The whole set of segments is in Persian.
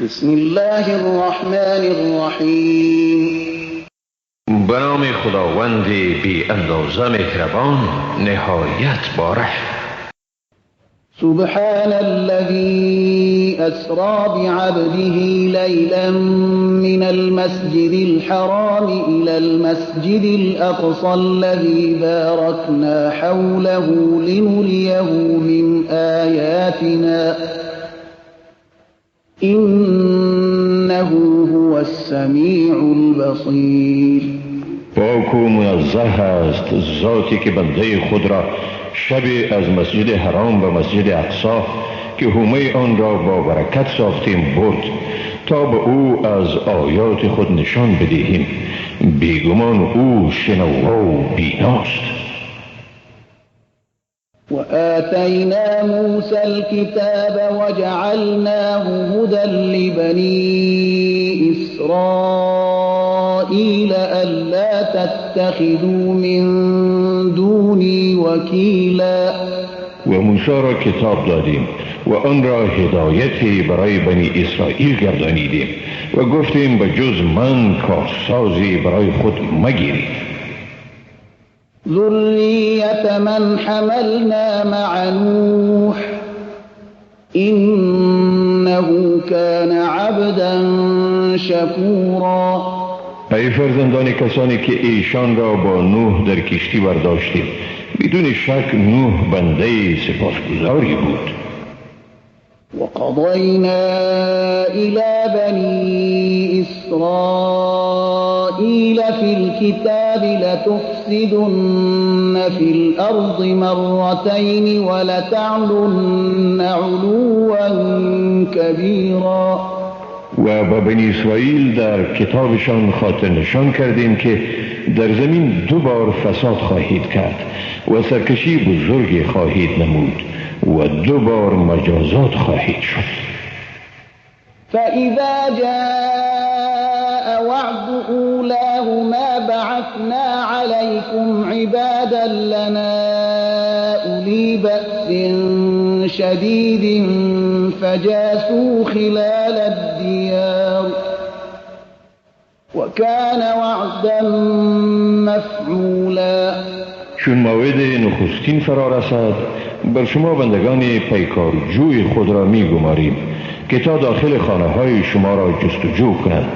بسم الله الرحمن الرحیم. به نام خداوند بی اندازه مهربان نهایت باره. سبحان الذي أسرى بعبده ليلا من المسجد الحرام إلى المسجد الأقصى الذي باركنا حوله لنريه من آياتنا إنه هو السمیع البصیر. پاک و منزه است ذاتی که بنده خود را شب از مسجد حرام به مسجد اقصی که حومه آن را با برکت ساختیم برد تا به او از آیات خود نشان بدهیم. بیگمان او شنوا و بیناست. وآتينا موسى الكتاب وجعلناه هدى لبني إسرائيل ألا تتخذوا من دوني وكيلا. و موسی را کتاب دادیم و آن را هدایتی برای بنی اسرائیل گردانیدیم و گفتیم به جز من کارسازی برای خود مگیرید. ذرية من حملنا مع نوح إنه كان عبدا شكورا. ای فرزندان کسانی که ایشان را با نوح در کشتی برداشتیم، بدون شک نوح بنده سپاسگزاری بود. وقضينا إلى بني إسرائيل في الكتاب لتفسدن في الأرض مرتين ولتعلن علوا كبيرا. و به بنی اسرائیل در کتابشان خاطر نشان کردیم که در زمین دو بار فساد خواهید کرد و سرکشی بزرگی خواهید نمود و دو بار مجازات خواهید شد. فإذا جاء وعد أولاهما بعثنا عليكم عبادا لنا أولي بأس شديد فجاسوا خلال الديار وكان وعدا مفعولا. چون موعد نخستین فرا رسد بر شما بندگان پیکارجوی خود را می گماریم که تا داخل خانه های شما را جستجو کنند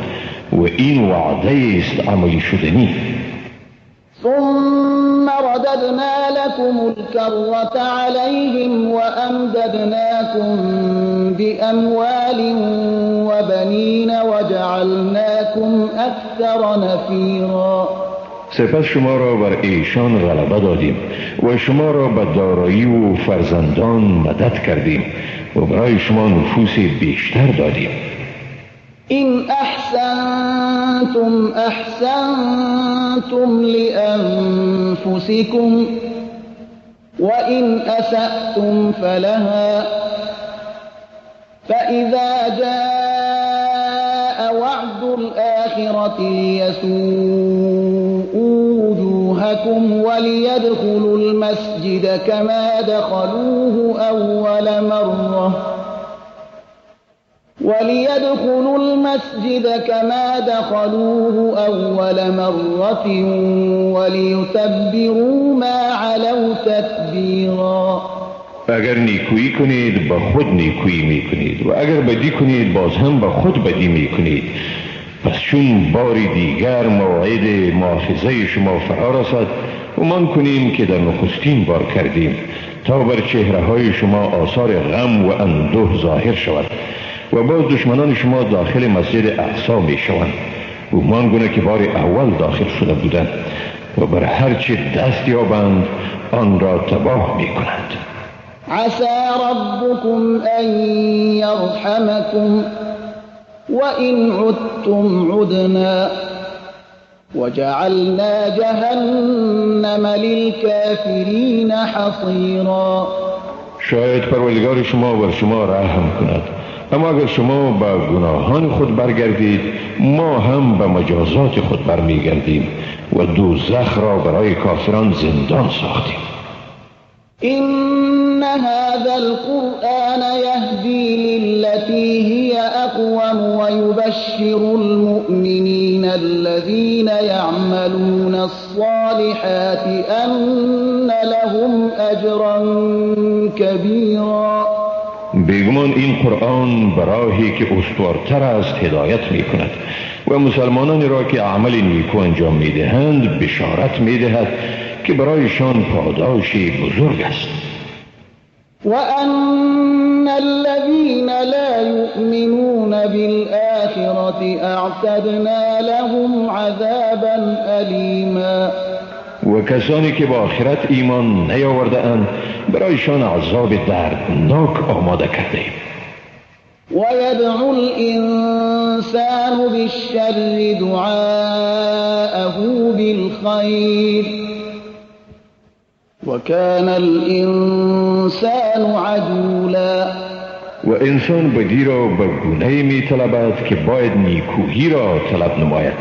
و این وعده است عملی شدنی. ثم رددنا لكم الكرة عليهم وأمددناكم بأموال وبنين وجعلناكم أكثر نفيرا. سپس شما را بر ایشان غلبه دادیم و شما را به دارایی و فرزندان مدد کردیم و برای شما نفوس بیشتر دادیم. إن أحسنتم أحسنتم لأنفسكم وإن أسأتم فلها فإذا جاء وعد الآخرة ليسوءوا وجوهكم وليدخلوا المسجد كما دخلوه أول مرة وليتبروا ما علوا تتبيرا. اگر نیکویی کنید با خود نیکویی می کنید و اگر بدی کنید باز هم با خود بدی می کنید. پس چون باری دیگر موعد مؤاخذه شما فرا رسد گمان کنیم که در نخستین بار کردیم تا بر چهره های شما آثار غم و اندوه ظاهر شود و باز دشمنان شما داخل مسجد اقصی می شوند گمان گونه که بار اول داخل شده بودند و بر هر چه دست یابند آن را تباه می کنند. عسى ربكم أن يرحمكم وإن عدتم عدنا وجعلنا جهنم للكافرين حصيرا. شاید پروردگار شما بر شما رحم کند، اما اگر شما به گناهان خود برگردید ما هم به مجازات خود برمیگردیم و دوزخ را برای کافران زندان ساختیم. إن هذا القرآن يهدي للتي هي أقوم ويبشر المؤمنين الذين يعملون الصالحات أن لهم أجرا كبيرا. بیگمان این قرآن براهی که استوارتر است هدایت می کند و مسلمانانی را که عمل نیکو انجام می دهند بشارت می دهد که برایشان پاداشی بزرگ است. وأن الذين لا يؤمنون بالآخرة أعتدنا لهم عذابا أليما. و کسانی که با آخرت ایمان نیاورده اند برایشان عذاب دردناک آماده کرده ایم. ويدعو الإنسان بالشر دعاءه بالخير وكان الإنسان عجولا. و انسان بدی را به گونه‌ای می طلبد که باید نیکویی را طلب نماید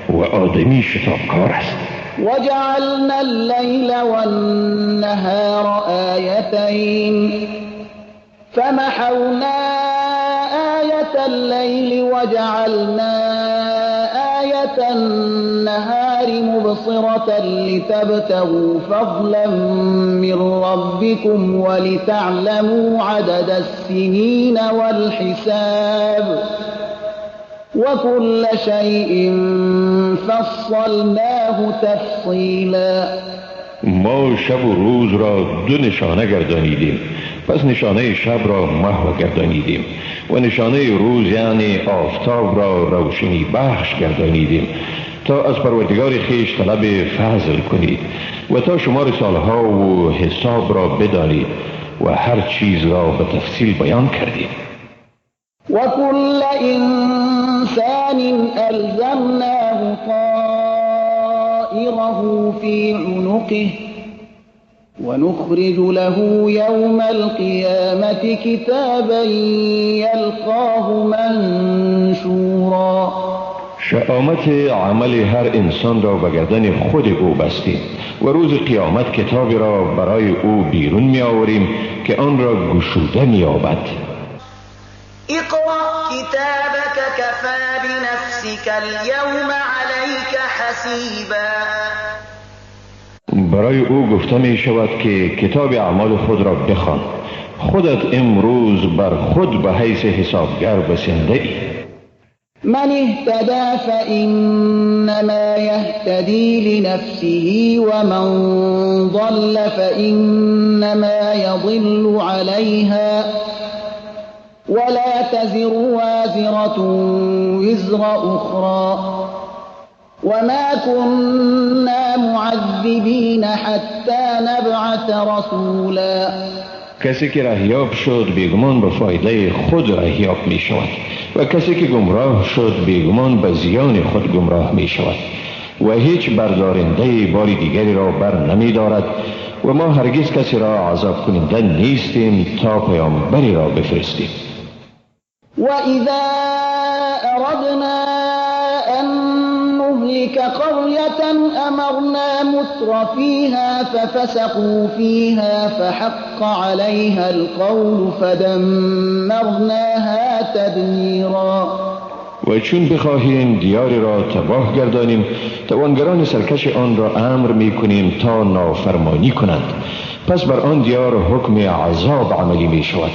و آدمی شتابکار است. وجعلنا الليل والنهار آيتين فمحونا آية الليل وجعلنا آية النهار مبصرة لتبتغوا فضلا من ربكم ولتعلموا عدد السنين والحساب وكل شيء فصلناه تفصیلا. ما شب و روز را دو نشانه گردانیدیم، پس نشانه شب را محو گردانیدیم و نشانه روز یعنی آفتاب را روشنی بخش گردانیدیم تا از پروردگار خویش طلب فضل کنید و تا شمار سالها و حساب را بدانید و هر چیز را به تفصیل بیان کردید. وكل إنسان ألزمناه طائره في عنقه ونخرج له يوم القيامة كتابا يلقاه منشورا. شامت عمل هر انسان را به گردن خود او بستیم و روز قیامت کتابی را برای او بیرون می آوریم که آن را گشوده می یابد. اقرأ كتابك كفى بنفسك اليوم عليك حسيبا. برای او گفته می شود که کتاب اعمال خود را بخوان، خودت امروز بر خود به حیث حسابگر بسنده ای. من اهتدى فإنما يهتدي لنفسه ومن ضل فإنما يضل عليها ولا تزر وازرة وزر أخرى وما كنا معذبين حتى نبعث رسولا. کسی که رهیاب شد بیگمان به فایده خود رهیاب می شود و کسی که گمراه شد بیگمان به زیان خود گمراه می شود و هیچ بردارنده بار دیگری را بر نمی دارد و ما هرگز کسی را عذاب کننده نیستیم تا پیامبری را بفرستیم. وَإِذَا أَرَدْنَا أَن نُّهْلِكَ قَرْيَةً أَمَرْنَا مُتْرَفِيهَا فَفَسَقُوا فِيهَا فَحَقَّ عَلَيْهَا الْقَوْلُ فَدَمَّرْنَاهَا تَدْمِيرًا. و چون بخواهیم دیاری را تباه گردانیم توانگران سرکش آن را امر می کنیم تا نافرمانی کنند، پس بر آن دیار حکم عذاب عملی می شود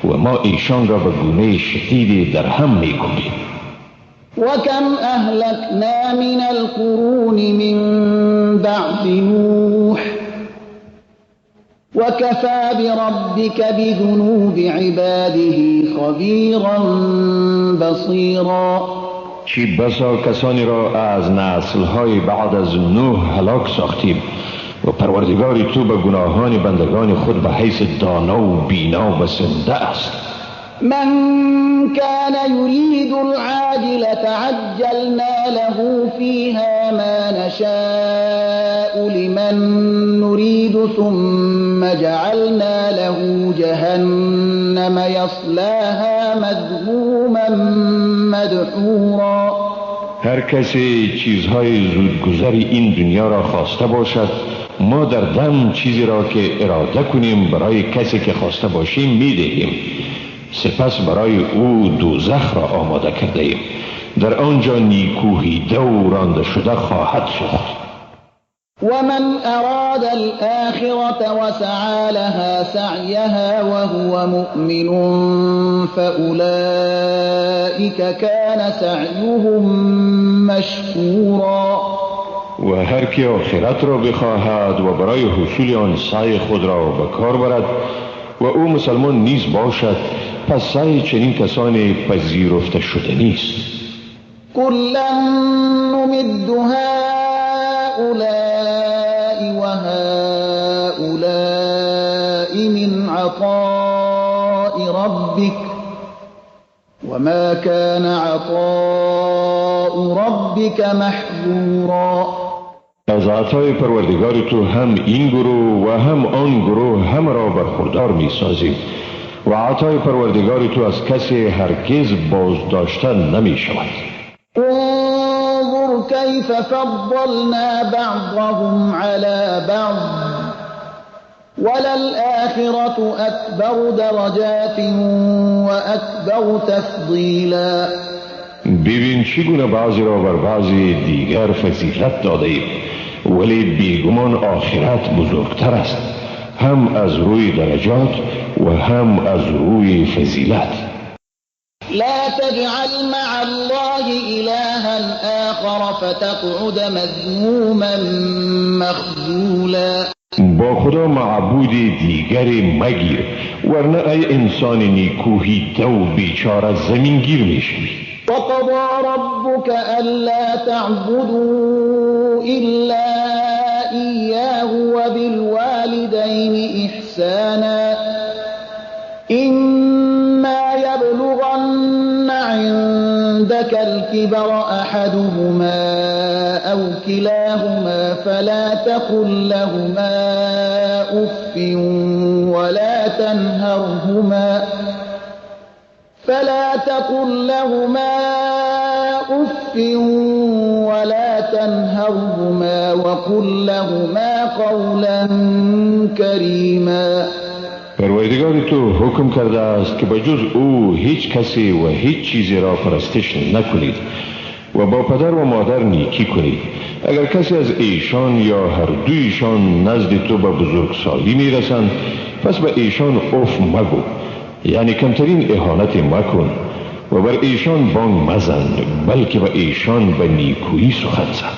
و ما ایشان را به گونه شدیدی در هم می کوبیم. وَكَمْ أَهْلَكْنَا مِنَ الْقُرُونِ مِنْ بَعْدِ نُوحٍ وَكَفَى بِرَبِّكَ بِذُنُوبِ عِبَادِهِ خَبِيرًا بَصِيرًا. چی بسا کسانی را از نسل‌های بعد از نوح هلاک ساختیم و پروردگاری تو به گناهان بندگان خود به حیث دانا و بینا بسنده است. من كان يريد العاجلة عجلنا له فيها ما نشاء لمن نريد ثم جعلنا له جهنم يصلاها مذموما مدحورا. هر کسی چیزهای زودگذری این دنیا را خواسته باشد ما در دم چیزی را که اراده کنیم برای کسی که خواسته باشیم میدهیم سپس برای او دوزخ را آماده کرده ایم، در آنجا نیکوهیده و رانده شده خواهد سوخت. ومن أراد الآخرة وسعى لها سعيها وهو مؤمن فأولئك كان سعيهم مشكورا. و هر کی آخرت را بخواهد و برای حصول آن سعی خود را به کار برد و او مسلمان نیز باشد، پس سعی چنین کسانی پذیرفته شده نیست. كلا نمد هؤلاء وهؤلاء من عطاء ربك وما كان عطاء ربك محظورا. از عطای پروردگار تو هم این گروه و هم آن گروه هم را برخوردار می سازیم و عطای پروردگار تو از کسی هرگز بازداشتن نمی شود. انظر كيف فضلنا بعضهم على بعض وللآخرة أكبر درجات وأكبر تفضيلا. ببین چگونه بعضی را بر بعضی دیگر فضیلت داده ایم، ولی بیگمان آخرت بزرگتر است، هم از روی درجات و هم از روی فضیلت. لا تجعل مع الله إلها آخر فتقعد مذموما مخذولا. با خدا معبود دیگری مگیر، ورنه ای انسان نیکوهیده و بیچاره زمینگیر میشوی. وقضى ربك ألا تعبدوا إلا إياه وبالوالدين إحسانا إما يبلغن عندك الكبر أحدهما أو كلاهما فلا تقل لهما أف ولا تنهرهما وقل لهما قولا كريما. پروردگار تو حکم کرده است که بجز او هیچ کسی و هیچ چیزی را پرستش نکنید و با پدر و مادر نیکی کنید. اگر کسی از ایشان یا هر دویشان نزد تو به بزرگسالی میرسند، پس به ایشان اف مگو، یعنی کمترین اهانت مکن و بر ایشان بانگ مزن، بلکه به ایشان به نیکویی سخن زن.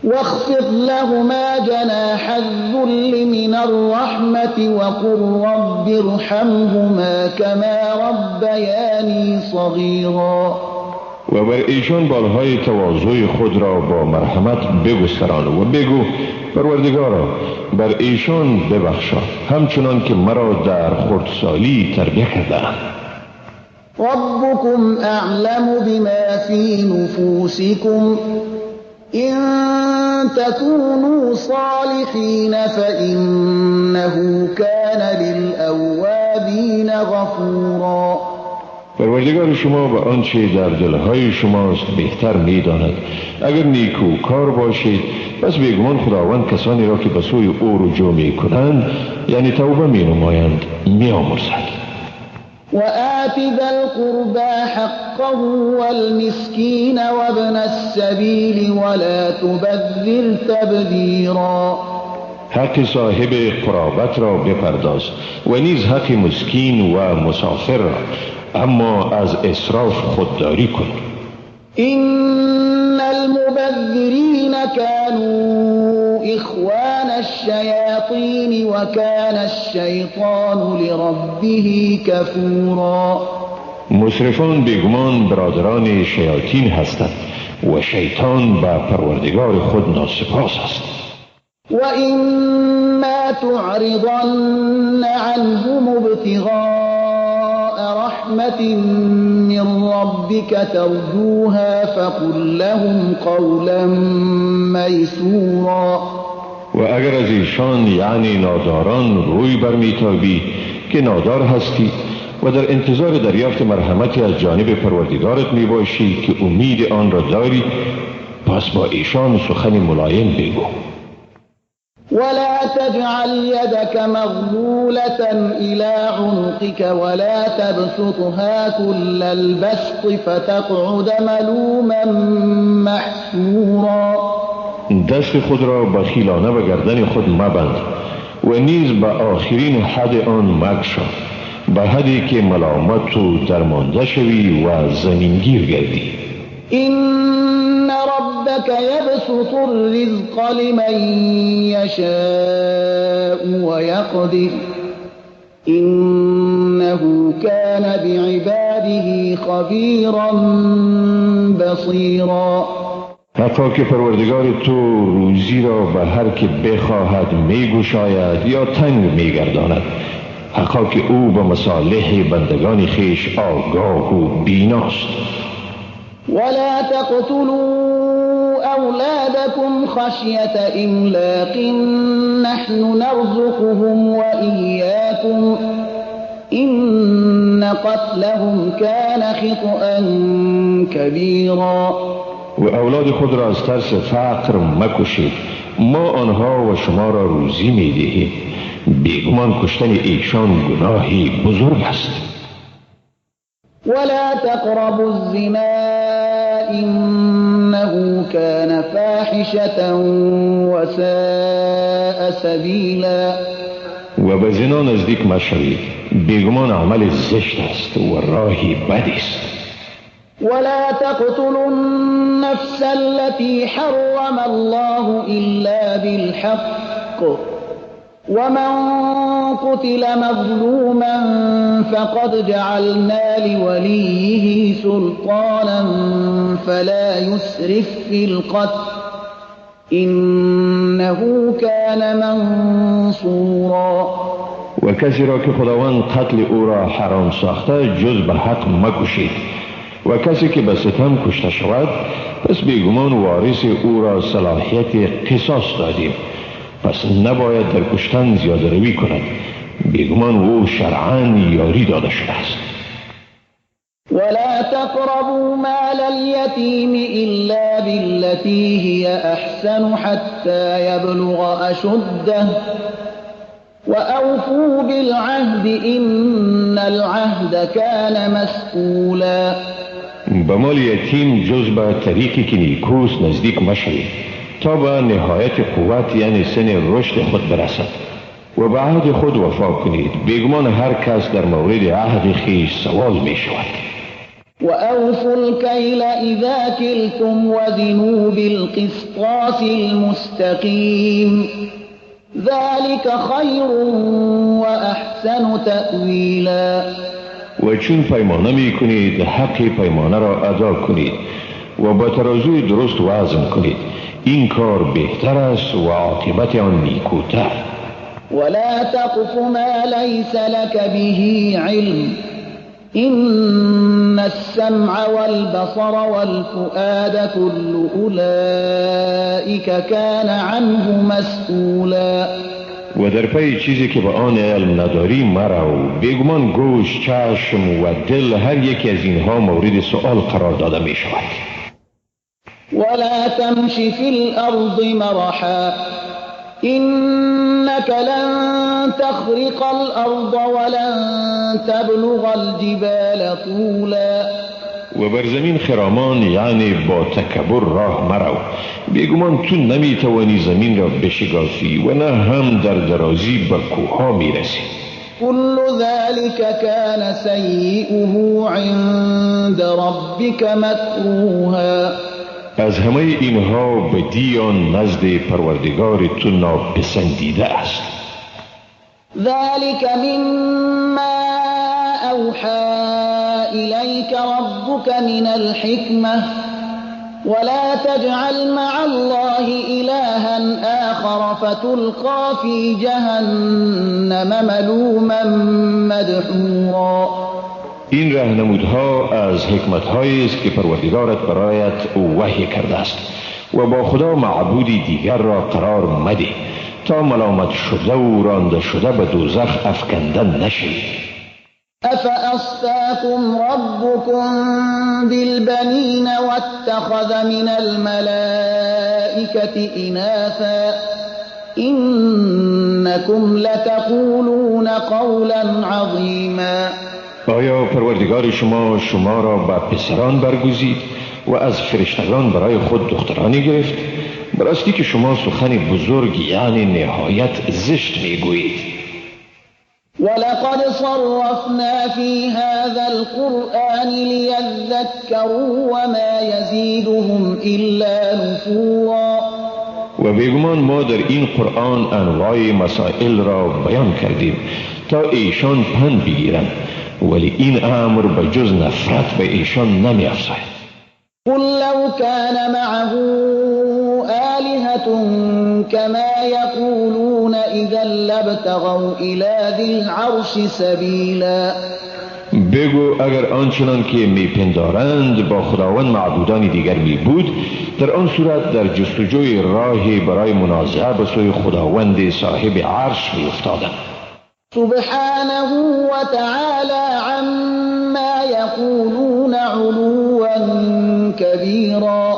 واخفض لهما جناح الذل من الرحمة وقل رب ارحمهما كما ربياني صغيرا. و بر ایشان بالهای تواضع خود را با مرحمت بگستران و بگو پروردگارا بر ایشان ببخشا همچنان که مرا در خردسالی تربیت کردند. ربكم أعلم بما في نفوسكم إن تكونوا صالحين فإنه كان للأوابين غفورا. پروردگار شما به آنچه در دلهای شماست بهتر می‌داند. اگر نیکو کار باشید پس بیگمان خداوند کسانی را که به سوی او رجوع می‌کنند یعنی توبه می‌نمایند می‌آمرزد. وآت ذا القربى حقه والمسكين وابن السبيل ولا تبذر تبذيرا. حق صاحب قرابت را بپرداز و نیز حق مسکین و مسافر را، اما از اسراف خودداری کن. إن المبذرين كانوا إخوان الشياطين وكان الشيطان لربه كفورا. مسرفان بیگمان برادران شیاطین هستند و شیطان به پروردگار خود ناسپاس است. وإما تعرضن عنهم ابتغاء رحمة من ربك ترجوها فقل لهم قولا ميسورا. و اگر از ایشان یعنی ناداران روی برمیتابی که نادار هستی و در انتظار دریافت مرحمتی از جانب پروردگارت میباشی که امید آن را داری، پس با ایشان سخن ملایم بگو. ولا تجعل يدك مغلولة إلى عنقك ولا تبسطها كل البسط فتقعد ملوما محسورا. دست خود را بخیلانه به گردن خود مبند و نیز به آخرین حد آن مگشا، به حدی که ملامت تو درمانده شوی و زمینگیر گردی. إن ربك يبسط الرزق لمن يشاء ويقدر إنه كان بعباده خبيرا بصيرا. حقا که پروردگار تو روزی را به هر که بخواهد میگشاید یا تنگ میگرداند. حقا که او به مصالح بندگان خیش آگاه و بیناست. ولا تقتلوا أولادكم خشية إملاق نحن نرزقهم وإياكم إن قتلهم كان خطأ كبيرا. و اولاد خود را از ترس فقر مکشید، ما آنها و شما را روزی میدهیم، بیگمان کشتن ایشان گناهی بزرگ است. ولا تقربوا الزنا إنه كان فاحشة وساء سبيلا. و به زنا نزدیک مشوید، بیگمان عمل زشت است و راهی بدی است. ولا تقتلوا النفس التي حرم الله إلا بالحق ومن قتل مظلوما فقد جعلنا لوليه سلطانا فلا يسرف في القتل إنه كان منصورا. و کسی را که خداوند قتل او را حرام ساخته جز به حق مکشید و کسی که به ستم کشته شود پس بیگمان وارث او را صلاحیت قصاص دادیم، پس نباید در کشتن زیاده روی کند، بیگمان او شرعاً یاری داده شده است. ولا تقربوا مال اليتيم إلا بالتي هي أحسن حتى يبلغ أشده وأوفوا بالعهد إن العهد كان مسئولا. به مال یتیم جز به طریقی که نیکوست نزدیک مشوید تا به نهایت قوت یعنی سن رشد خود برسد و به عهد خود وفا کنید، بیگمان هر کس در مورد عهد خیش سوال می شود. و اوفوا الکیل اذا کلتم وزنوا بالقسطاس المستقیم ذلك خیر و احسن تأویلا. و چون پیمانه می کنید حق پیمانه را ادا کنید و با ترازوی درست وزن کنید، این کار بهتر است و عاقبت آن نیکوتر. ولا تقف ما ليس لك به علم إن السمع والبصر والفؤاد كل أولئك كان عنه مسئولا. و در پی چیزی که به آن علم نداری مرو، بیگمان گوش، چشم و دل هر یکی از اینها مورد سؤال قرار داده می شود. ولا تمش في الأرض مرحا إنك لن تخرق الأرض ولن تبلغ الجبال طولا. و بر زمین خرامان یعنی با تکبر راه مرو، بیگمان تو نمی توانی زمین را بشکافی و نه هم در درازی به کوهها می رسی. كل ذلك كان سيئه عند ربك مكروها. از همه اینها بدی آن نزد پروردگار تو ناپسندیده است. ذلك مما أوحى إليك ربك من الحكمة ولا تجعل مع الله إلها آخر فتلقى في جهنم ملوما مدحورا. این راهنمودها از حکمت‌هایی است که پروردگارت برایت وحی کرده است و با خدا معبودی دیگر را قرار مده تا ملامت شده و رانده شده به دوزخ افکنده نشی. أفأصفاكم ربكم بالبنين واتخذ من الملائكة إناثا إنكم لتقولون قولا عظيما. آیا پروردگار شما را به پسران برگزید و از فرشتگان برای خود دخترانی گرفت؟ براستی که شما سخن بزرگ یعنی نهایت زشت میگویید. ولقد صرفنا في هذا القرآن ليذكروا وما يزيدهم إلا نفورا. و بیگمان ما در این قرآن انواع مسائل را بیان کردیم تا ایشان پند بگیرند، ولی این امر به جز نفرت به ایشان نمی افزاید. قل لو كان معه آلهة كما يقولون إذا لابتغوا إلى ذي العرش سبيلا. بگو اگر آنچنان که میپندارند با خداوند معبودان دیگر می بود، در آن صورت در جستجوی راهی برای منازعه به سوی خداوند صاحب عرش می افتادند. سبحانه وتعالى عما يقولون علوا كبيرا.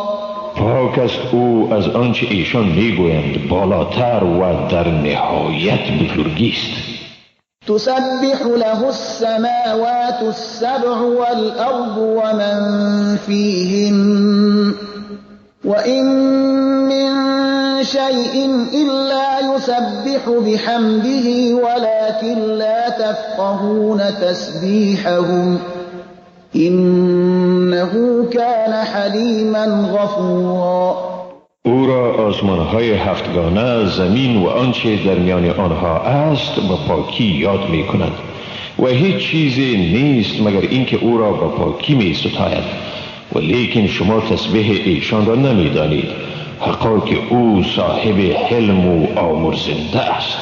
پاک است او از آنچه ایشان میگویند بالاتر و در نهایت بزرگی است. تسبح له السماوات السبع والأرض ومن فيهن وإن من شيء إلا يسبح بحمده ولكن لا تفقهون تسبيحهم إنه كان حليما غفورا. او را آسمان‌های هفتگانه، زمین و آنچه در میان آنها است به پاکی یاد می کند و هیچ چیزی نیست مگر اینکه او را به پاکی می ستاید، و لیکن شما تسبیح ایشان را نمی دانید، حقا که او صاحب حلم و آمرزنده است.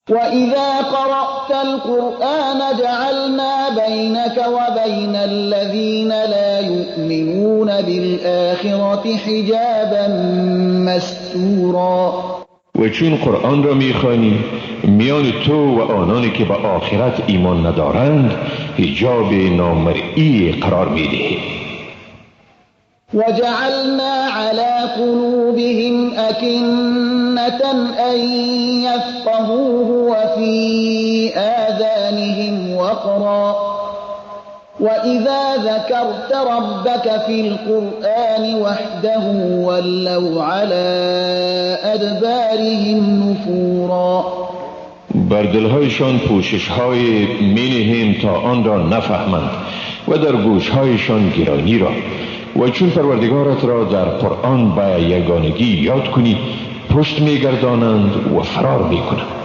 وَإِذَا قَرَأْتَ الْقُرْآنَ جَعَلْنَا بَيْنَكَ وَبَيْنَ الَّذِينَ لَا يُؤْمِنُونَ بِالْآخِرَةِ حِجَابًا مَسْتُورًا. و چون قرآن را می‌خوانی میان تو و آنانی که به آخرت ایمان ندارند حجاب نامرئی قرار می‌دهی. وَجَعَلْنَا عَلَى قُلُوبِهِمْ أَكِنَّةً أَن يَفْقَهُوهُ وَفِي آذَانِهِمْ وَقْرًا وَإِذَا ذَكَرْتَ رَبَّكَ فِي الْقُرْآنِ وَحْدَهُ وَلَّوْا عَلَى أَدْبَارِهِمْ نُفُورًا. بر دلهایشان پوشش‌های می‌نهیم تا آن را نفهمند و در گوش‌هایشان گرانی را، و چون پروردگارت را در قرآن به یگانگی یاد کنی پشت می‌گردانند و فرار می‌کنند.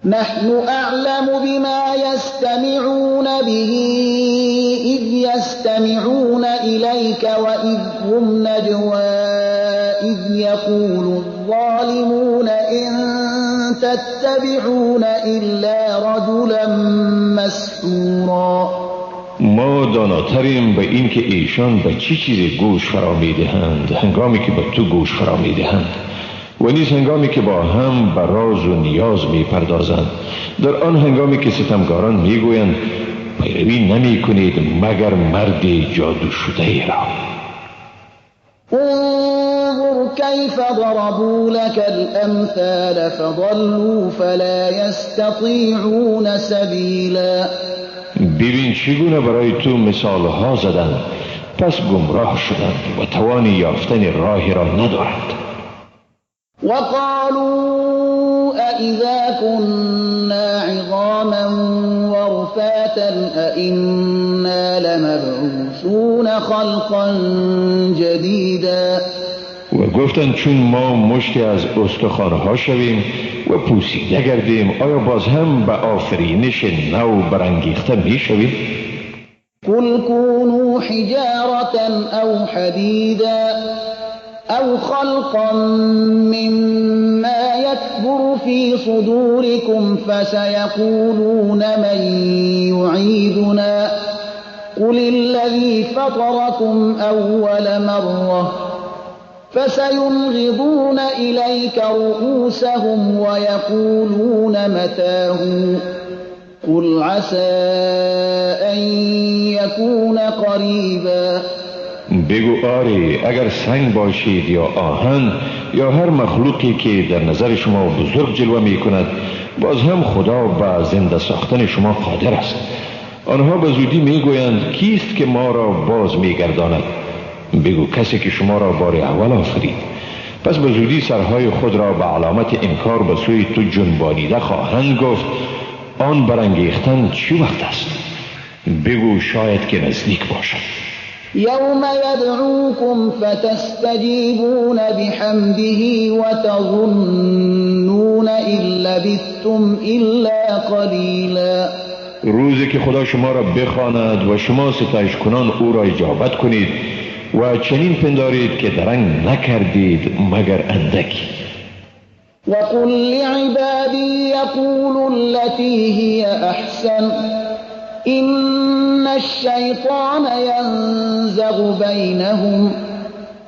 نحن أعلم بما يستمعون به إذ يستمعون إليك وإذ هم نجوى إذ يقول الظالمون إن تتبعون إلا رجلا مسحورا. ما داناتریم به این که ایشان به چی چیزی گوش فرا می‌دهند هنگامی که به تو گوش فرا می‌دهند و نیز هنگامی که با هم به راز و نیاز می‌پردازند. در آن هنگامی که ستمگاران می‌گویند پیروی نمی‌کنید مگر مرد جادو شده را. انظر كيف ضربوا لك الأمثال فضلوا فلا يستطيعون سبيلا. ببین چگونه برای تو مثالها زدند پس گمراه شدند و توان یافتن راهی را ندارند. وقالوا أإذا كنا عظاما ورفاتا أإنا لمبعوثون خلقا جديدا. و گفتند چون ما مشتی از استخوانها شویم و پوسیده گردیم آیا باز هم به آفرینش نو برانگیخته می شویم؟ قل كونوا حجارة أو حديدا أو خلقا مما يكبر في صدوركم فسيقولون من يعيدنا قل الذي فطركم أول مرة فسينغضون إليك رؤوسهم ويقولون متاه قل عسى أن يكون قريبا. بگو آری، اگر سنگ باشید یا آهن یا هر مخلوقی که در نظر شما بزرگ جلوه می کند، باز هم خدا به زنده ساختن شما قادر است. آنها به زودی می گویند کیست که ما را باز می گرداند؟ بگو کسی که شما را بار اول آفرید. پس به زودی سرهای خود را به علامت انکار به سوی تو جنبانیده خواهند گفت آن برانگیختن چی وقت است؟ بگو شاید که نزدیک باشد. يوم يدعوكم فتستجيبون بحمده وتظنون إن لبثتم إلا قليلا. روزی که خدا شما را بخواند و شما ستایش کنان او را اجابت کنید و چنین پندارید که درنگ نکردید مگر اندکی. وقل لعبادي يقولوا التي هي أحسن إن الشيطان ينزغ بينهم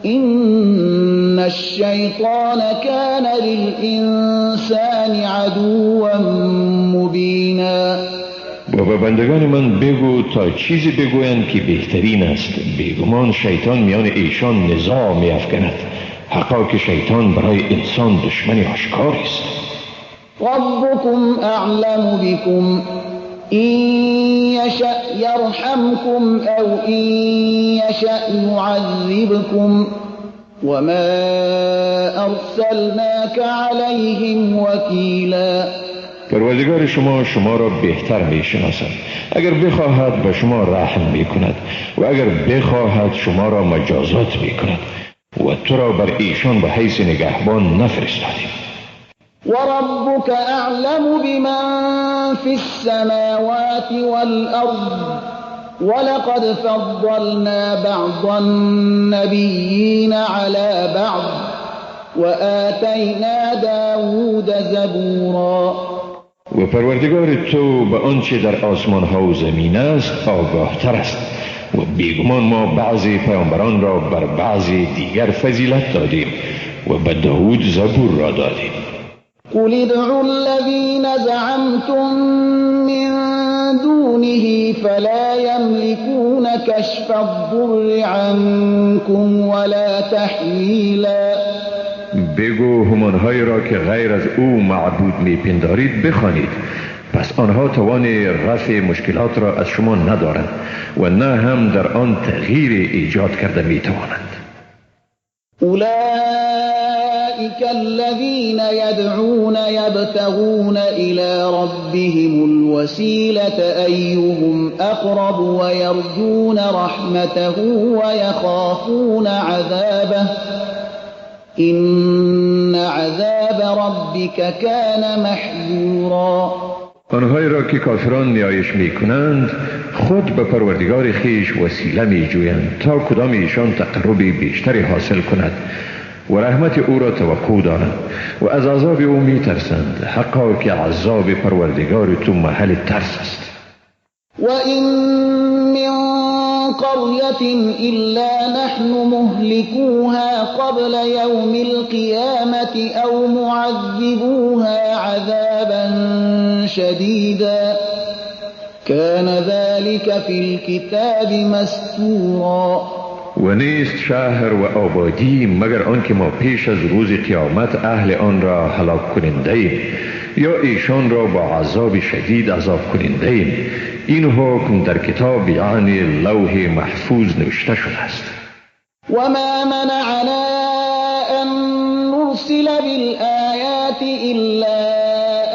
إن الشيطان كان للإنسان عدوا مبينا. و به بندگان من بگو تا چیزی بگویند که بهترین است. بیگمان شیطان میان ایشان نزاع می افکند، حقا که شیطان برای انسان دشمنی آشکاری است. ربكم أعلم بكم إن يشأ يرحمكم أو إن يشأ يعذبكم وما أرسلناك عليهم وكيلا. پروردگار شما را بهتر می شناسد. اگر بخواهد به شما رحم می کند و اگر بخواهد شما را مجازات می کند و تو را بر ایشان به حیث نگهبان نفرستادیم. وربك أعلم بمن في السماوات والأرض ولقد فضلنا بعض النبيين على بعض وآتينا داود زبورا. و پروردگار تو به آنچه در آسمان ها و زمین است آگاه تر است و بیگمان ما بعضی پیامبران را بر بعضی دیگر فضیلت دادیم و به داود زبور را دادیم. قل ادعوا الذين زعمتم من دونه فلا يملكون كشف الضر عنكم ولا تحویلا. بگو همانهایی را که غیر از او معبود میپندارید بخوانید، پس آنها توان رفع مشکلات را از شما ندارند و نه هم در آن تغییر ایجاد کرده میتوانند. أولئك الذين يدعون يبتغون إلى ربهم الوسيلة أيهم أقرب ويرجون رحمته ويخافون عذابه إن عذاب ربك كان محذورا. آنهایی را که کافران نیایش می کنند خود به پروردگار خیش وسیله می جویند تا کدام ایشان تقربی بیشتری حاصل کند و رحمت او را توقع دارند و از عذاب او می ترسند، حقا که عذاب پروردگار تو محل ترس است. وَإِن مِّن قَرْيَةٍ إِلَّا نَحْنُ مُهْلِكُوهَا قَبْلَ يَوْمِ الْقِيَامَةِ أَوْ مُعَذِّبُوهَا عَذَابًا شَدِيدًا كَانَ ذَلِكَ فِي الْكِتَابِ مَسْطُورًا. و نیست شهر و آبادی مگر آنکه ما پیش از روز قیامت اهل آن را هلاک کننده ایم یا ایشان را با عذاب شدید عذاب کننده ایم. این حکم در کتاب یعنی لوح محفوظ نوشته شده است. وما منعنا أن نرسل بالآيات إلا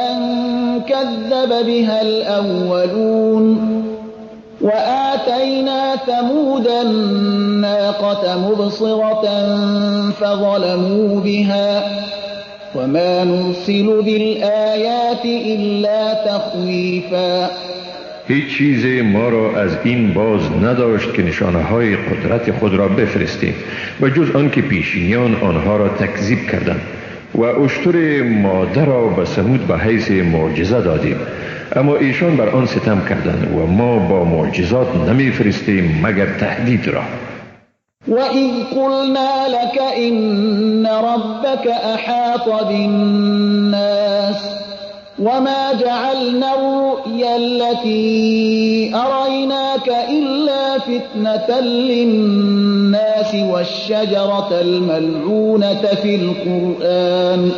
أن كذب بها الأولون وآتينا ثمود الناقة مبصرة فظلموا بها وما نرسل بالآيات إلا تخويفا. هیچ چیز ما را از این باز نداشت که نشانه های قدرت خود را بفرستیم و جز آن که پیشینیان آنها را تکذیب کردند و اشتر ماده را به ثمود به حیث معجزه دادیم، اما ایشان بر آن ستم کردند و ما با معجزات نمی فرستیم مگر تهدید را. وَإِذْ قُلْنَا لَكَ إِنَّ رَبَّكَ أَحَاطَ بِالنَّاسِ وما جعلنا الرؤيا التي أريناك إلا فتنة للناس والشجرة الملعونة في القرآن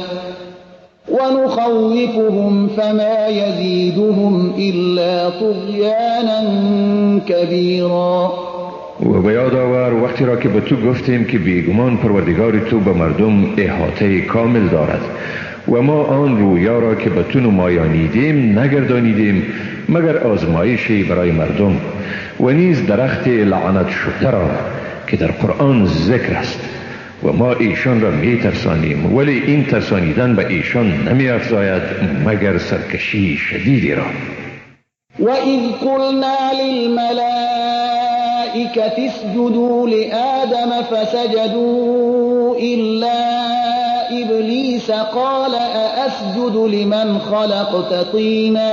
ونخوفهم فما يزيدهم إلا طغيانا كبيرا. و به یاد آور وقتی را که به تو گفتیم که بیگمان پروردگار تو به مردم احاطه کامل دارد و ما آن رویا را که به تو نمایانیدیم نگردانیدیم مگر آزمایشی برای مردم و نیز درخت لعنت شده را که در قرآن ذکر است و ما ایشان را می ترسانیم ولی این ترسانیدن به ایشان نمی افزاید مگر سرکشی شدیدی را. و اذ قلنا للملائکة اسجدوا لآدم فسجدوا إلا إبلیس قال أأسجد لمن خلقت طینا.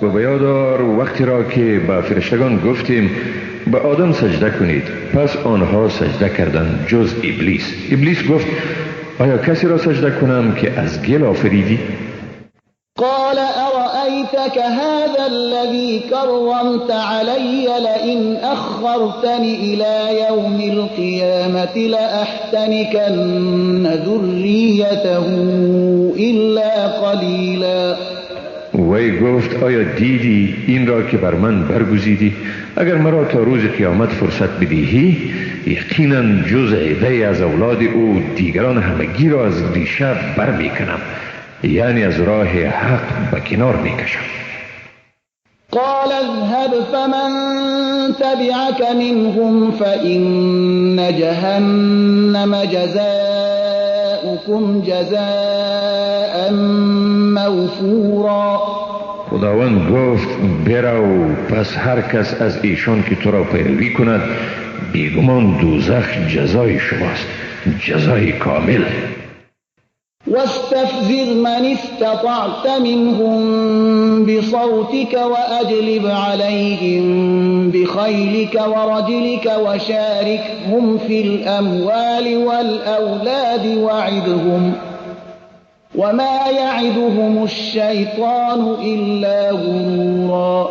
و به یاد آور وقتی را که به فرشتگان گفتیم به آدم سجده کنید پس آنها سجده کردند جز ابلیس. ابلیس گفت آیا کسی را سجده کنم که از گل آفریدی؟ قال أرأيتك هذا الذي كرمت علي لئن أخرتني إلى يوم القيامة لأحتنكن ذريته إلا قليلا. وی گفت آیا دیدی این را که بر من برگزیدی؟ اگر مرا تا روز قیامت فرصت بدهی یقینا جز عده از اولاد او دیگران همگی را از ریشه بر میکنم، یعنی از راه حق به کنار میکشم. قال اذهب فمن تبعك منهم فإن جهنم جزاؤكم جزاء موفورا. خداوند گفت برو پس هر کس از ایشان که تو را پیروی کند بیگمان دوزخ جزای شماست، جزای کامل. واستفزر من استطعت منهم بصوتك وأجلب عليهم بخيلك ورجلك وشاركهم في الأموال والأولاد وعدهم وما يعدهم الشيطان إلا غرورا.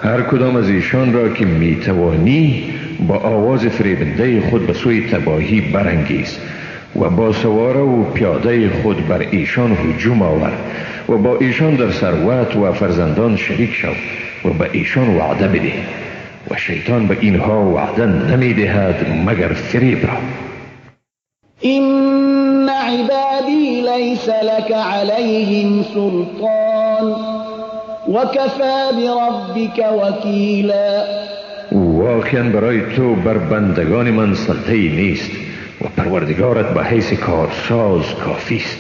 هر کدام از ایشان را که میتوانی با آواز فریبنده خود به سوی تباهی برانگیز و با سواره و پیاده خود بر ایشان هجوم آور و با ایشان در ثروت و فرزندان شریک شو و به ایشان وعده بده و شیطان به اینها وعده نمی دهد مگر فریب را. این عبادی لیس لك علیهم سلطان وکفى بربک وکیلا. واقعا برای تو بر بندگان من سلطه نیست و پروردگارت به حیث کارساز کافی است.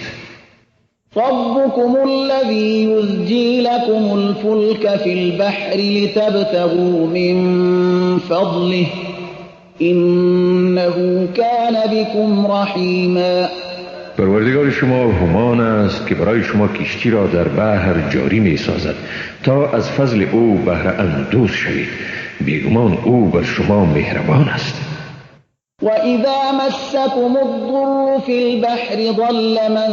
ربكم الذي يزجي لكم الفلك في البحر لتبتغوا من فضله إنه كان بكم رحيما. پروردگار شما همان است که برای شما کشتی را در بحر جاری می سازد تا از فضل او بهره اندوز شوید، بیگمان او بر شما مهربان است. وَإِذَا مَسَّكُمُ الضُّرُّ فِي الْبَحْرِ ضَلَّ مَن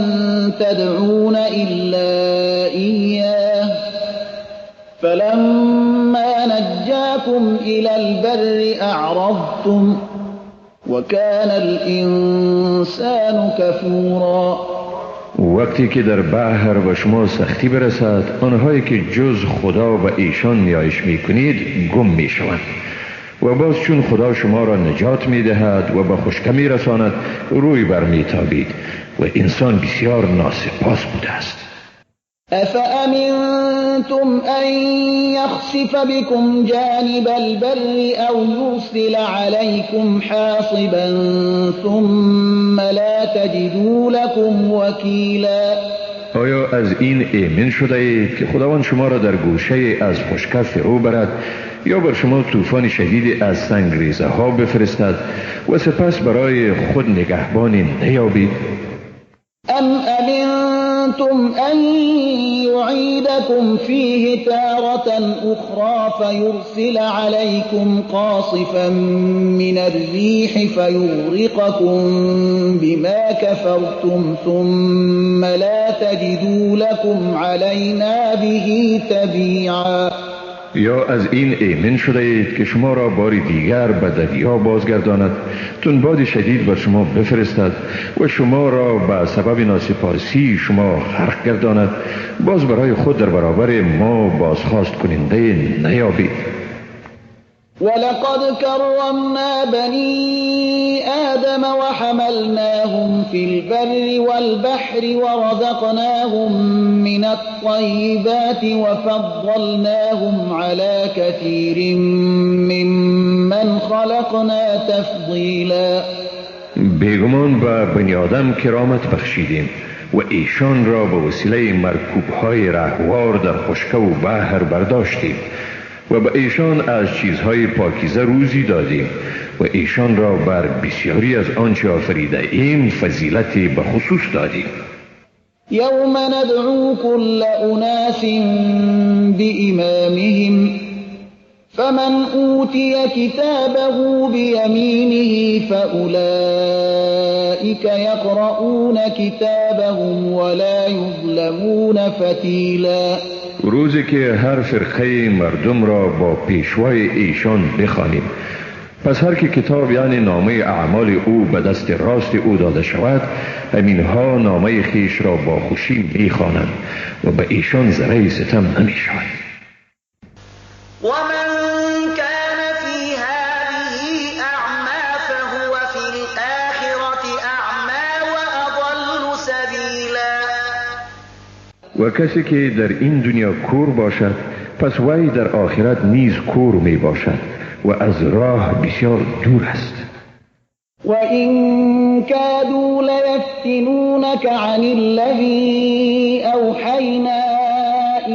تَدْعُونَ إِلَّا إِيَّاهُ فَلَمَّا نَجَّاكُمْ إِلَى الْبَرِّ أَعْرَضْتُمْ وَكَانَ الْإِنسَانُ كَفُورًا. وقتی که در بحر به شما سختی برسد آنهایی که جز خدا و ایشان نیایش می کنید گم می شوند و باز چون خدا شما را نجات می دهد و به خشکی می رساند روی بر می تابید و انسان بسیار ناسپاس بوده است. أَفَأَمِنْتُمْ أَنْ يَخْسِفَ بِكُمْ جَانِبَ الْبَرِّ أَوْ يُرْسِلَ عَلَيْكُمْ حَاصِبًا ثُمَّ لَا تَجِدُوا لَكُمْ وَكِيلًا. آیا از این ایمن شده اید که خداوند شما را در گوشه از خشکی فرو برد یا بر شما طوفان شدید از سنگریزه ها بفرستد و سپس برای خود نگهبانی نیابید؟ أَمْ أَمِنْتُمْ ظننتم أن يعيدكم فيه تارة أخرى فيرسل عليكم قاصفا من الريح فيغرقكم بما كفرتم ثم لا تجدوا لكم علينا به تبيعا. یا از این ایمن شده اید که شما را بار دیگر به دریا بازگرداند، تندباد شدید بر شما بفرستد و شما را به سبب ناسپاسی شما غرق گرداند، باز برای خود در برابر ما بازخواست کننده نیابید. ولقد كرمنا بني آدم وحملناهم في البر والبحر ورزقناهم من الطيبات وفضلناهم على كثير ممن خلقنا تفضيلا. بیگمان به بنی آدم کرامت بخشیدیم و ایشان را به وسیله مرکوب‌های رهوار در خشکی و بحر برداشتیم و به ایشان از چیزهای پاکیزه روزی دادیم و ایشان را بر بسیاری از آنچه آفریده ایم فضیلتی به خصوص دادیم. یوم ندعو كل أناس بإمامهم فمن أوتي كتابه بيمينه فأولئك يقرؤون كتابهم ولا يظلمون فتیلا. روزی که هر فرقه مردم را با پیشوای ایشان بخوانیم، پس هر که کتاب یعنی نامه اعمال او به دست راست او داده شود، همینها نامه خیش را با خوشی میخوانند و به ایشان ذره ستم نمی شود. ومن كان في هذه أعمى فهو في الآخرة أعمى وأضل سبيلا. و کسی که در این دنیا کور باشد، پس وی در آخرت نیز کور می باشد و از راه بسیار دور است. وَإِن كَادُوا لَيَفْتِنُونَكَ عَنِ الَّذِي أَوْحَيْنَا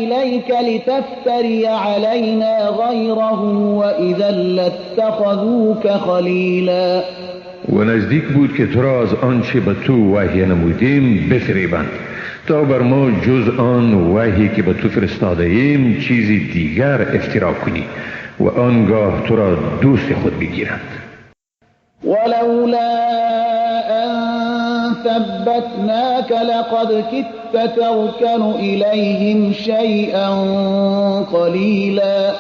إِلَيْكَ لِتَفْتَرِيَ عَلَيْنَا غَيْرَهُ وَإِذًا لَاتَّخَذُوكَ خَلِيلًا. و نزدیک بود که تو را از آنچه به تو وحی نمودیم بفریبند تا بر ما جز آن وحی که به تو فرستاده ایم چیزی دیگر افترا کنی و آنگاه تو را دوست خود بگیرند. ولولا أن ثبتناك لقد كدت تركن إليهم شيئا قليلا.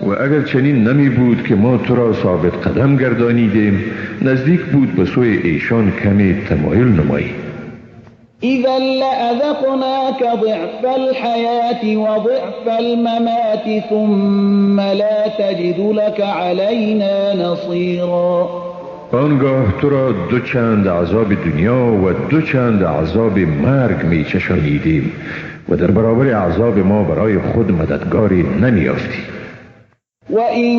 و اگر چنین نمی بود که ما تو را ثابت قدم گردانیدیم، نزدیک بود به سوی ایشان کمی تمایل نمایی. إذا لأذقناك ضعف الحياة وضعف الممات ثم لا تجد لك علينا نصيرا. آنگاه تو را دو چند عذاب دنیا و دو چند عذاب مرگ می چشانیدیم و در برابر عذاب ما برای خود مددگاری نمی آفتی. وَإِن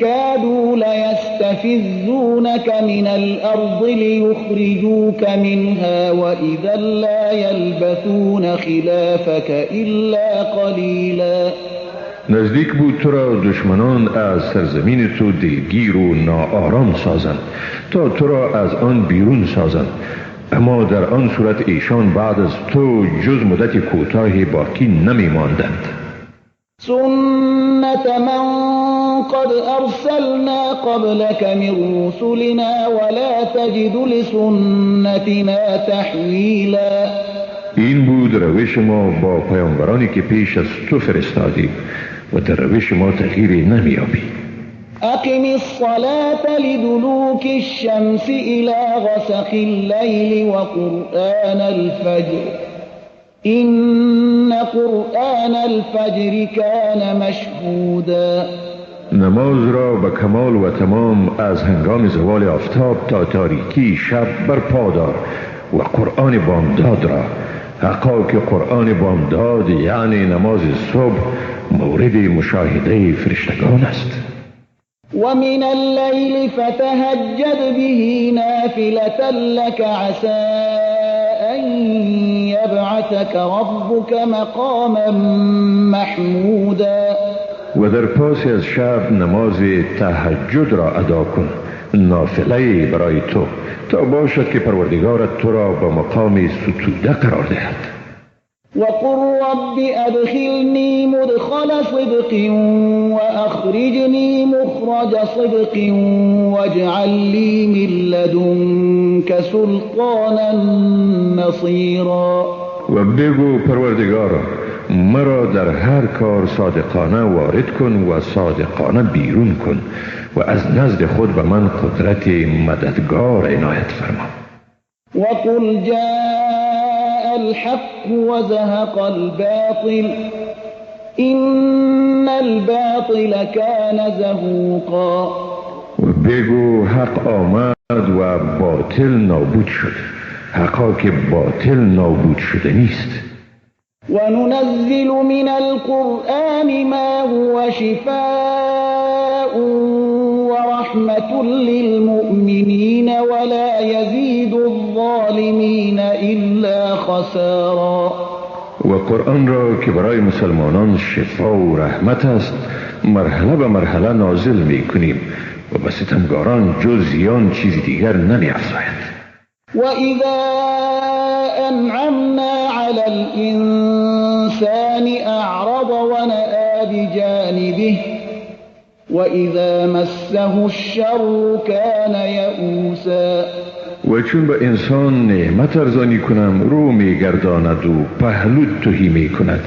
كَادُوا لَيَسْتَفِزُّونَكَ مِنَ الْأَرْضِ لِيُخْرِجُوكَ مِنْهَا وَإِذًا لَّا يَلْبَثُونَ خِلَافَكَ إِلَّا قَلِيلًا. نزدیک بود تو را دشمنان از سرزمین تو دلگیر و ناآرام سازند تا تو را از آن بیرون سازند، اما در آن صورت ایشان بعد از تو جز مدت کوتاهی باقی نمی ماندند. سنت من قد ارسلنا قبلك من رسلنا ولا تجد لسنتنا تحویلا. این بود روش ما با پیامبرانی که پیش از تو فرستادیم و در روش ما تغییری نمیابی. اقم الصلاة لدلوك الشمس الى غسق الليل وقرآن الفجر إن قرآن الفجر كان مشهودا. نماز را به کمال و تمام از هنگام زوال آفتاب تا تاریکی شب برپا دار و قرآن بامداد را، حقا که قرآن بامداد یعنی نماز صبح مورد مشاهده فرشتگان است. ومن الليل فتهجد به نافلة لك عسى أن يبعثك ربك مقاما محمودا. و در پاس از شب نماز تهجد را ادا کن، نافله برای تو، تا باشد که پروردگارت تو را به مقام ستوده قرار دهد. وقل رب أدخلني مدخل صدق وأخرجني مخرج صدق واجعل لي من لدنك سلطانا نصيرا. و بگو پروردگارا مرا در هر کار صادقانه وارد کن و صادقانه بیرون کن و از نزد خود به من قدرت مددگار عنایت فرما. وقل جاء الحق وزهق الباطل إن الباطل كان زهوقا. و بگو حق آمد و باطل نابود شد، حقا که باطل نابود شده نیست. وننزل من القرآن ما هو شفاء ورحمة للمؤمنين ولا يزيد الظالمين إلا خسارا. و قرآن را که برای مسلمانان شفا و رحمت است مرحله به مرحله نازل می کنیم و به ستمگاران جز زیان چیزی دیگر نمی افزاید. وإذا أنعمنا على الإنسان أعرض ونأى بجانبه وإذا مسه الشر كان يئوسا. و چون به انسان نعمت ارزانی کنم رو می گرداند و پهلو تهی می کند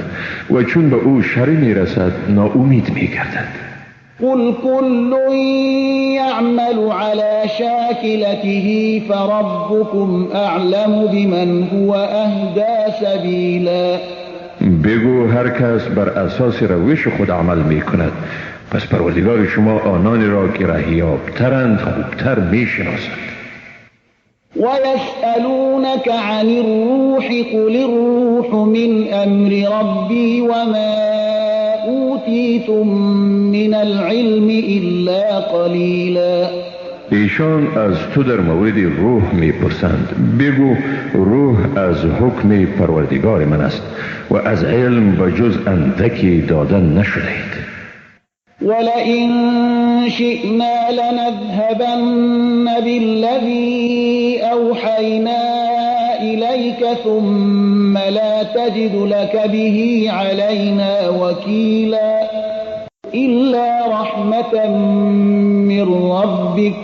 و چون به او شر می رسد ناامید می گردد. قل كل يعمل على شاكلته فربكم أعلم بمن هو أهدى سبيلا. بگو هر کس بر اساس روش خود عمل می کند، پس پروردگار شما آنانی را که رهیابترند خوبتر می شناسد. ويسألونك عن الروح قل الروح من أمر ربي وما أوتيتم من العلم إلا قليلا. ایشان از تو در مورد روح می پرسند. بگو روح از حکم پروردگار من است و از علم بجز اندکی دادن نشدید. ولئن شئنا لنذهبن بالذي أوحينا إليك ثم لا تجد لك به علينا وكيلا إلا رحمة من ربك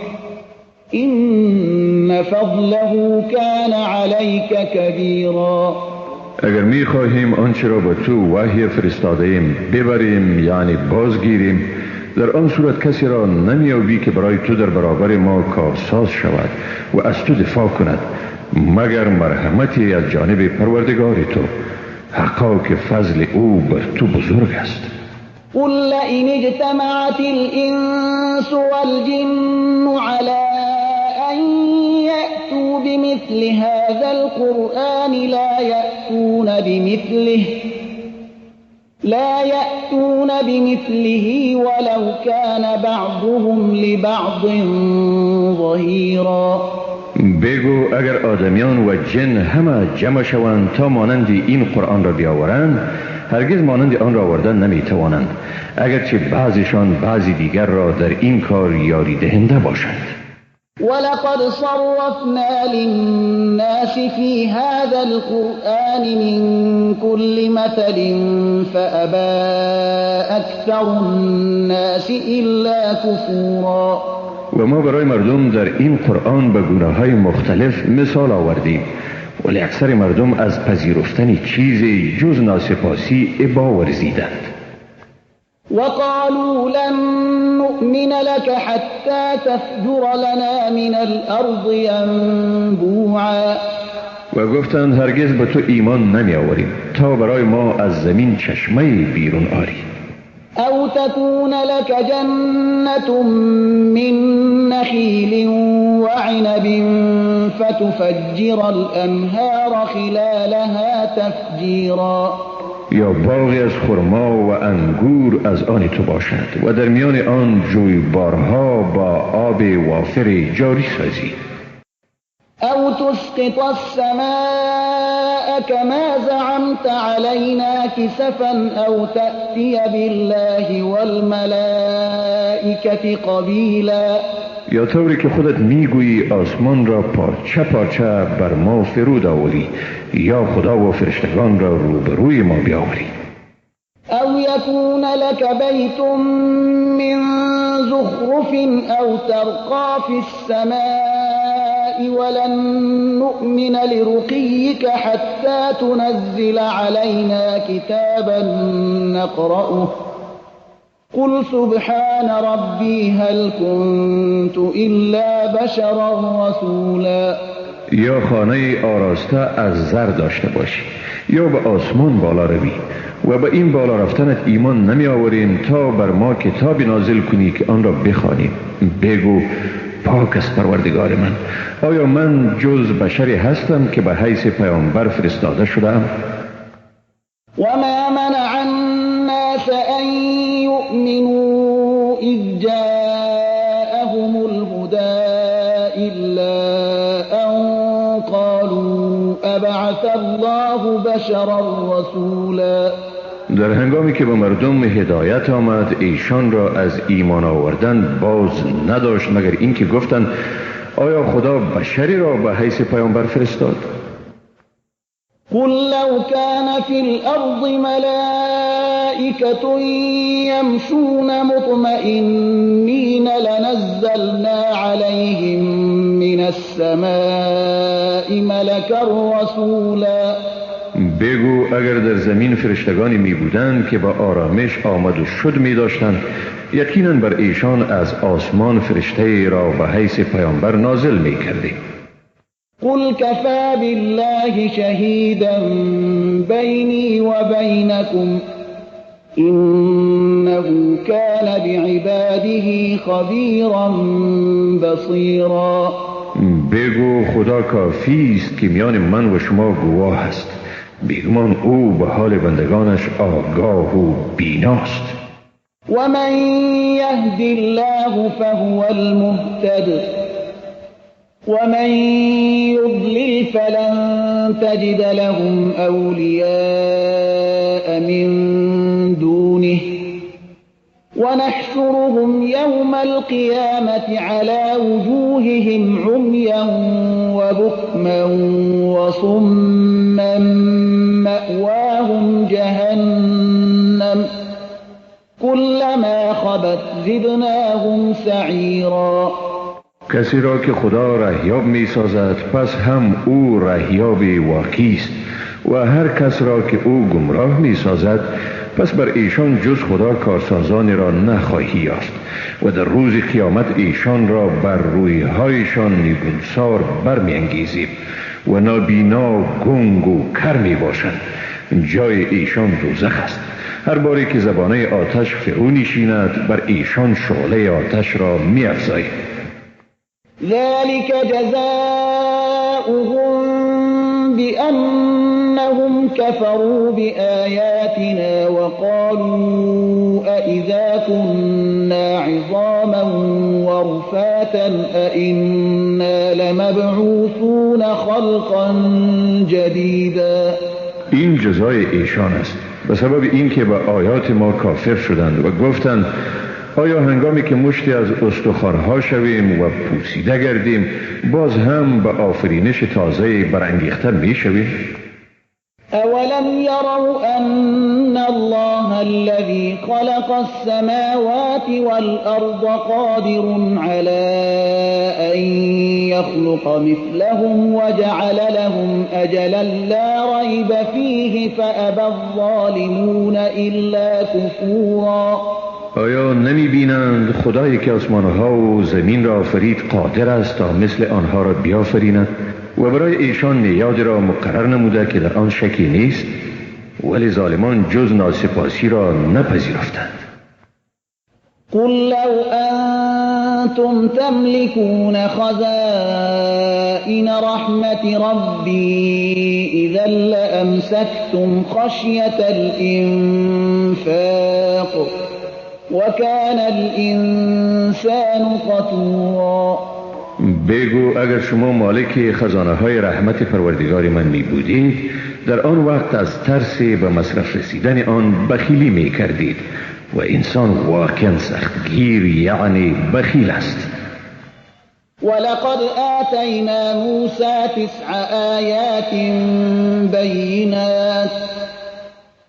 إن فضله كان عليك كبيرا. اگر می خواهیم آنچه را به تو وحی فرستاده ایم ببریم یعنی بازگیریم، در آن صورت کسی را نمیابی که برای تو در برابر ما کارساز شود و از تو دفاع کند مگر مرحمتی از جانب پروردگار تو، حقا که فضل او بر تو بزرگ است. قل لئن اجتمعت الإنس والجن على أن يأتوا بمثل هذا القرآن لا يأتون بمثله ولو كان بعضهم لبعض ظهيرا. بگو اگر آدمیان و جن همه جمع شوند تا مانند این قرآن را بیاورند هرگز مانند آن را آوردن نمیتوانند، اگرچه بعضشان بعضی دیگر را در این کار یاری دهنده باشند. ولقد صرفنا للناس في هذا القرآن من كل مثل فأبى أكثر الناس إلا كفورا. و ما برای مردم در این قرآن به گونه‌های مختلف مثال آوردیم ولی اکثر مردم از پذیرفتن چیزی جز ناسپاسی ابا ورزیدند. وقالوا لن نؤمن لك حتى تفجر لنا من الأرض ينبوعا. و گفتند هرگز به تو ایمان نمی آوریم تا برای ما از زمین چشمه بیرون آری. أو تكون لك جنة من نخيل وعنب فتفجر الأنهار خلالها تفجیرا. یا باغی از خرما و انگور از آن تو باشد و در میان آن جویبارها با آب وافر جاری سازی. أو تسقط السماء كما زعمت علينا كسفا أو تأتي بالله والملائكة الملائكة قبیلا. یا طوری که خودت میگویی آسمان را پارچه پارچه بر ما فرود آوری، یا خدا و فرشتگان را روبروی ما بیاوری. او یکون لك بیت من زخرف او ترقى في السماء ولن نؤمن لرقيك حتى تنزل علينا كتابا نقرأه قل سبحان ربي هل كنت إلا بشرا رسولا. یا خانه آراسته از زر داشته باشی، یا به آسمان بالا روی و به این بالا رفتنت ایمان نمی آوریم تا بر ما کتابی نازل کنی که آن را بخوانیم. بگو پاک است پروردگار من، آیا من جز بشری هستم که به حیث پیامبر فرستاده شدم؟ وما منع الناس ان يؤمنوا اذ جاءهم الهدى الا ان قالوا ابعث الله بشرا رسولا. در هنگامی که به مردم هدایت آمد، ایشان را از ایمان آوردن باز نداشت مگر اینکه گفتند آیا خدا بشری را به حیث پیامبر فرستاد؟ قل لو كان في الأرض ملائكة يمشون مطمئنين لنزلنا عليهم من السماء ملكا رسولا. بگو اگر در زمین فرشتگانی می بودند که با آرامش آمد و شد می داشتند، یقینا بر ایشان از آسمان فرشته را به حیث پیامبر نازل می کردیم. قل كفى بالله شهيدا بيني وبينكم إنه كان بعباده خبيرا بصيرا. بگو خدا کافی است که میان من و شما گواه است، بیگمان او به حال بندگانش آگاه و بیناست. ومن يهد الله فهو المهتد ومن يضلل فلن تجد لهم أولياء من دونه ونحشرهم يوم القيامة على وجوههم عميا وبكما وصما مأواهم جهنم كلما خبت زدناهم سعيرا. کسی را که خدا رهیاب می سازد پس هم او رهیاب واقعی است و هر کس را که او گمراه می سازد پس بر ایشان جز خدا کارسازانی را نخواهی یافت و در روز قیامت ایشان را بر رویهایشان نیگونسار برمی انگیزیم و نابینا گنگ و کر می باشند. جای ایشان دوزخ است. هر باری که زبانه آتش فرو نشیند بر ایشان شعله آتش را می افزاییم. ذلك جزاؤهم بأنهم كفروا بآياتنا وقالوا أئذا كنا عظاما ورفاتا أئنا لمبعوثون خلقا جديدا. این جزای ایشان است به سبب اینکه به آیات ما کافر شدند و گفتند آیا هنگامی که مشتی از استخوان‌ها شویم و پوسیده گردیم باز هم به آفرینش تازه برانگیخته می شویم؟ اولم يروا ان الله الذي خلق السماوات والارض قادر على ان يخلق مثلهم وجعل لهم اجلا لا ريب فيه فابى الظالمون الا كفورا. آیا نمی بینند خدایی که آسمانها و زمین را آفرید قادر است تا مثل آنها را بیافریند و برای ایشان نیادی را مقرر نموده که در آن شکی نیست، ولی ظالمان جز ناسپاسی را نپذیرفتند. قل لو انتم تملكون خزائن رحمة ربي اذا لامسكتم خشية الانفاق وكان الانسان قتورا. بگو اگر شما مالک خزانه های رحمت پروردگار من می بودید در آن وقت از ترس به مصرف رسیدن آن بخیلی می کردید، و انسان واقعا سختگیر یعنی بخیل است. ولقد آتينا موسى 9 آيات بينات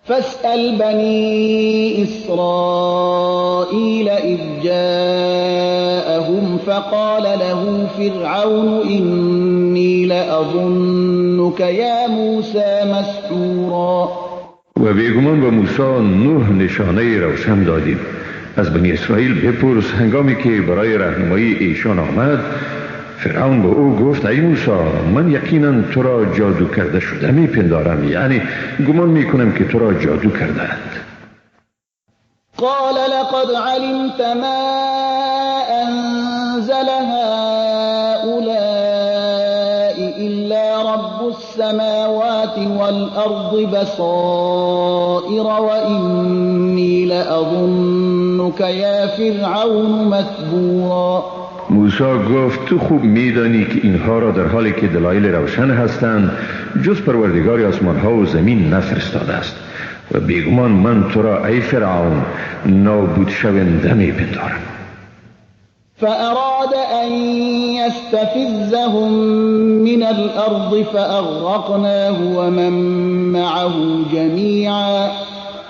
فاسأل بني إسرائيل إذ جاءهم فقال له فرعون إني لأظنك يا موسى مسحورا. و بیگمان به موسی 9 نشانه روشن دادیم. از بنی اسرائیل بپرس. هنگامی که برای راهنمایی ایشان آمد، فرعون به او گفت ای موسی، من یقینا تو را جادو کرده شده میپندارم، یعنی گمان میکنم که تو را جادو کردند. قال لقد علمت ما أنزل هؤلاء إلا رب السماوات والأرض بصائر وإني لأظنك يا فرعون مثبورا. موسی گفت تو خوب میدانی که اینها را در حالی که دلایل روشن هستند جز پروردگار آسمان ها و زمین نفرستاده است و بیگمان من تو را ای فرعون نابود شونده میپندارم. فأراد أن يستفزهم من الأرض فأغرقناه ومن معه جميعا.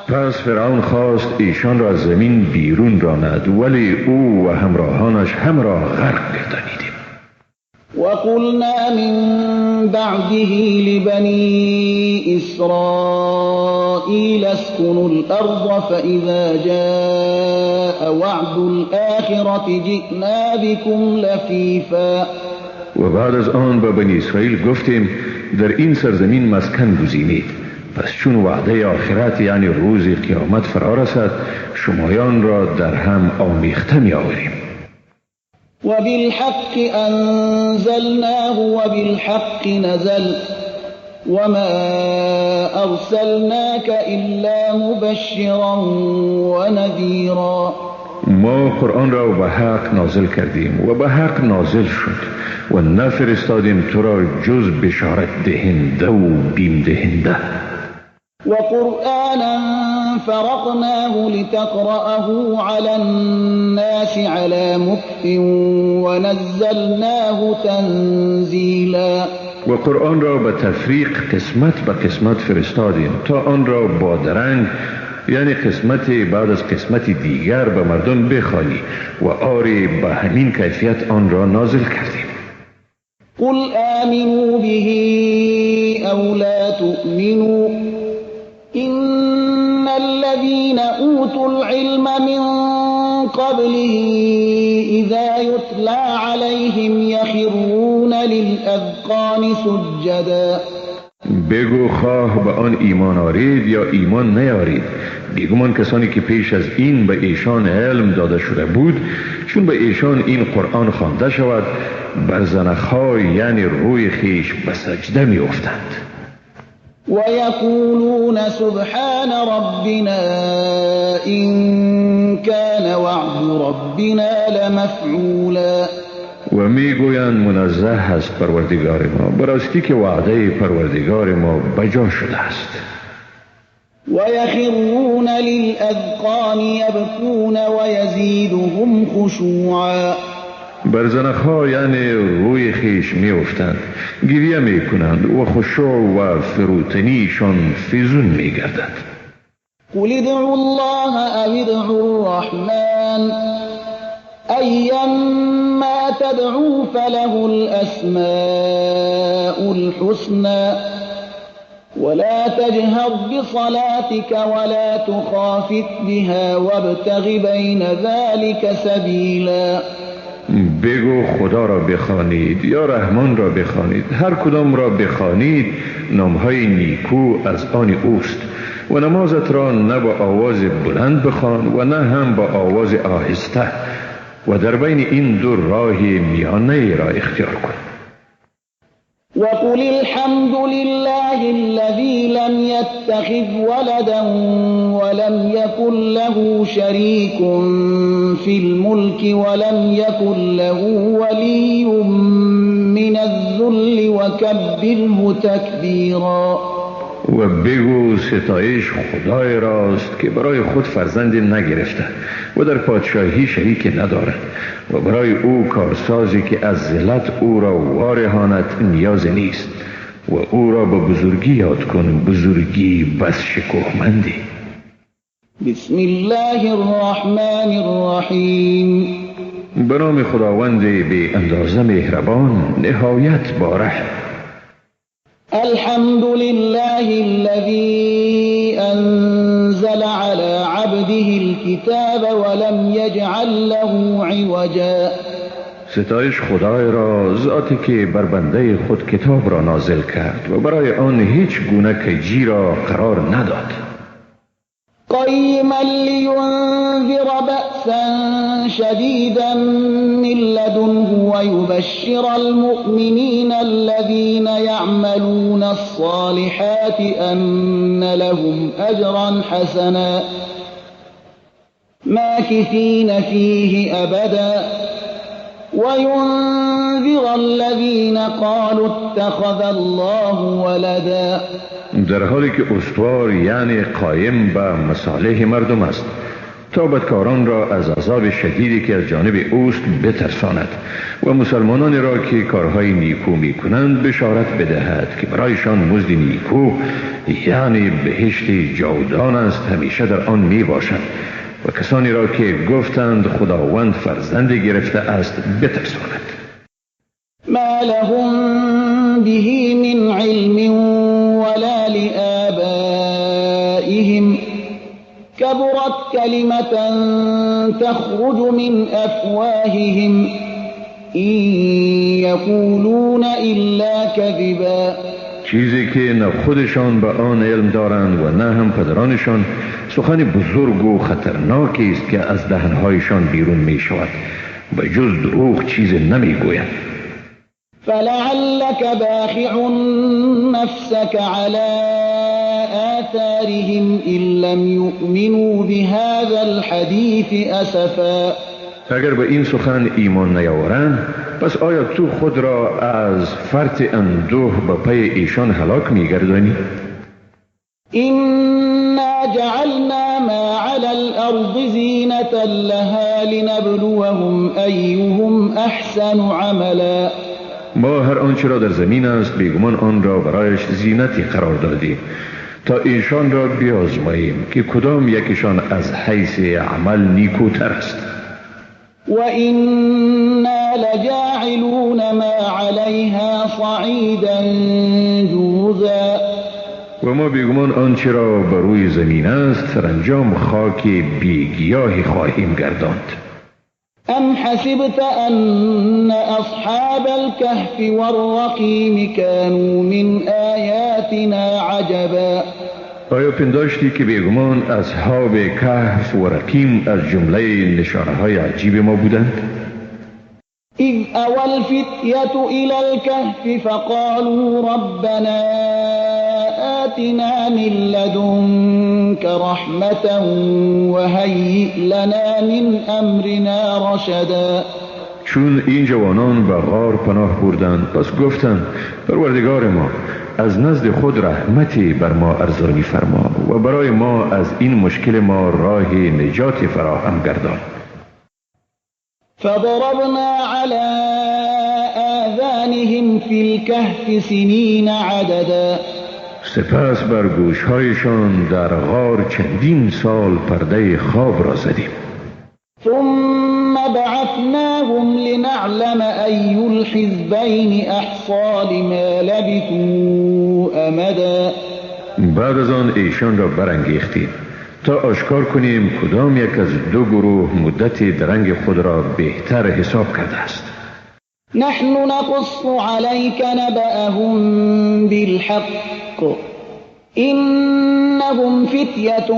پس فرعون خواست ایشان را از زمین بیرون راند، ولی او و همراهانش هم را غرق گردانیدیم. وقلنا من بعده لبني إسرائيل اسكنوا الأرض فإذا جاء وعد الآخرة جئنا بكم لفیفا. و بعد از آن به بنی اسرائیل گفتیم در این سرزمین مسکن گزینید، پس چون وعده آخرت یعنی روز قیامت فرا رسد شمایان را در هم آمیخته می آوریم. وبالحق أنزلناه وبالحق نزل وما أرسلناك إلا مبشرا ونذيرا. ما قرآن را به حق نازل کردیم و به حق نازل شد و نفرستادیم تو را جز بشارت دهنده و بیم دهنده. وقرآنا فرقناه لتقرأه على الناس على مكث ونزلناه تنزيلا. و قرآن را به تفریق قسمت به قسمت فرستادیم تا آن را با درنگ یعنی قسمتی بعد از قسمت دیگر به مردم بخوانی و آری به همین کیفیت آن را نازل کردیم. قل آمنوا به او لا تؤمنوا إن الذين أوتوا العلم من قبله إذا يتلى عليهم يخرون للأذقان سجدا. بگو خواه به آن ایمان آرید یا ایمان نیارید، بیگمان کسانی که پیش از این به ایشان علم داده شده بود چون به ایشان این قرآن خوانده شود بر زنخهای یعنی روی خیش به سجده می افتند. ويقولون سبحان ربنا إن كان وعد ربنا لمفعولا. و میگویند منزه است پروردگار ما، براستی که وعده پروردگار ما بجا شده است. ويخرون للأذقان يبكون ويزيدهم خشوعا. بر زنخها یعنی روی خیش می افتند، گریه می کنند و خشوع و فروتنیشان فیزون می گردد. قل ادعوا الله او ادعوا الرحمن أيما تدعوا فله الأسماء الحسنى ولا تجهر بصلاتك ولا تخافت بها وابتغ بين ذلك سبيلا. بگو خدا را بخوانید یا رحمان را بخوانید، هر کدام را بخوانید نامهای نیکو از آن اوست و نمازت را نه با آواز بلند بخوان و نه هم با آواز آهسته و در بین این دو راه میانه را اختیار کن. وقل الحمد لله الذي لم يتخذ ولدا ولم يكن له شريك في الملك ولم يكن له ولي من الذل وكبره تكبيرا. و بگو ستایش خدای راست که برای خود فرزندی نگرفته و در پادشاهی شریک ندارد و برای او کارسازی که از ذلت او را وارهاند نیاز نیست و او را به بزرگی یاد کن، بزرگی بس شکوهمندی. بسم الله الرحمن الرحیم. به نام خداوند بی اندازه مهربان نهایت باره. الحمد لله الذي أنزل على عبده الكتاب ولم يجعل له عوجا. ستایش خدای را، ذاتی که بر بنده خود کتاب را نازل کرد و برای آن هیچ گونه کجی را قرار نداد. قيما لينذر بأسا شديدا من لدنه ويبشر المؤمنين الذين يعملون الصالحات أن لهم أجرا حسنا ماكثين فيه أبدا وينذر الذين قالوا اتخذ الله ولدا. در حالی که استوار یعنی قایم به مصالح مردم است تا بدکاران را از عذاب شدیدی که از جانب اوست بترساند و مسلمانانی را که کارهای نیکو می کنند بشارت بدهد که برایشان مزد نیکو یعنی بهشت جاودان است همیشه در آن می باشند و کسانی را که گفتند خداوند فرزند گرفته است بترساند. ما لهم به من علم ولا لآبائهم كبرت كلمة تخرج من أفواههم إن يقولون إلا كذبا. چیزی که نه خودشان به آن علم دارند و نه هم پدرانشان، سخن بزرگ و خطرناکی است که از دهنهایشان بیرون می شود و جز دروغ چیز نمی گویند. فلعلك باخع نفسك على آثارهم إن لم يؤمنوا بهذا الحديث أسفا. اگر به این سخن ایمان نیاورند پس آیا تو خود را از فرط اندوه به پی ایشان هلاک می‌گردانی؟ إنا جعلنا ما على الأرض زينة لها لنبلوهم أيهم أحسن عملا. ما هر آنچه را در زمین است بیگمان آن را برایش زینتی قرار دادیم تا ایشان را بیازماییم که کدام یکشان از حیث عمل نیکوتر است. وَإِنَّا لَجَاعِلُونَ مَا عَلَيْهَا صَعِيدًا جُرُزًا. و ما بیگمان آنچه را بر روی زمین است سرانجام خاک بیگیاهی خواهیم گرداند. أَمْ حَسِبْتَ أَنَّ أَصْحَابَ الْكَهْفِ وَالرَّقِيمِ كَانُوا مِنْ آيَاتِنَا عَجَبًا. آیا پنداشتی که بیگمان اصحاب کهف و رقیم از جمله نشانه‌های عجیب ما بودند؟ إِذْ أَوَى الْفِتْيَةُ إِلَى الْكَهْفِ فَقَالُوا رَبَّنَا آتِنَا مِن لَّدُنكَ رَحْمَةً وَهَيِّئْ لَنَا مِنْ أَمْرِنَا رَشَدًا. چون این جوانان به غار پناه بردند پس گفتند پروردگار ما از نزد خود رحمتی بر ما ارزانی فرما و برای ما از این مشکل ما راه نجات فراهم گردان. فضربنا على آذانهم في الكهف سنين عددا. سپس بر گوشهایشان در غار چندین سال پرده خواب را زدیم. ثم بعثناهم لنعلم أي الحزبين أحصى لما لبثوا أمدا. بعد از آن ایشان را برانگیختیم تا آشکار کنیم کدام یک از دو گروه مدت درنگ خود را بهتر حساب کرده است. نحن نقص عليك نبأهم بالحق إنهم فتية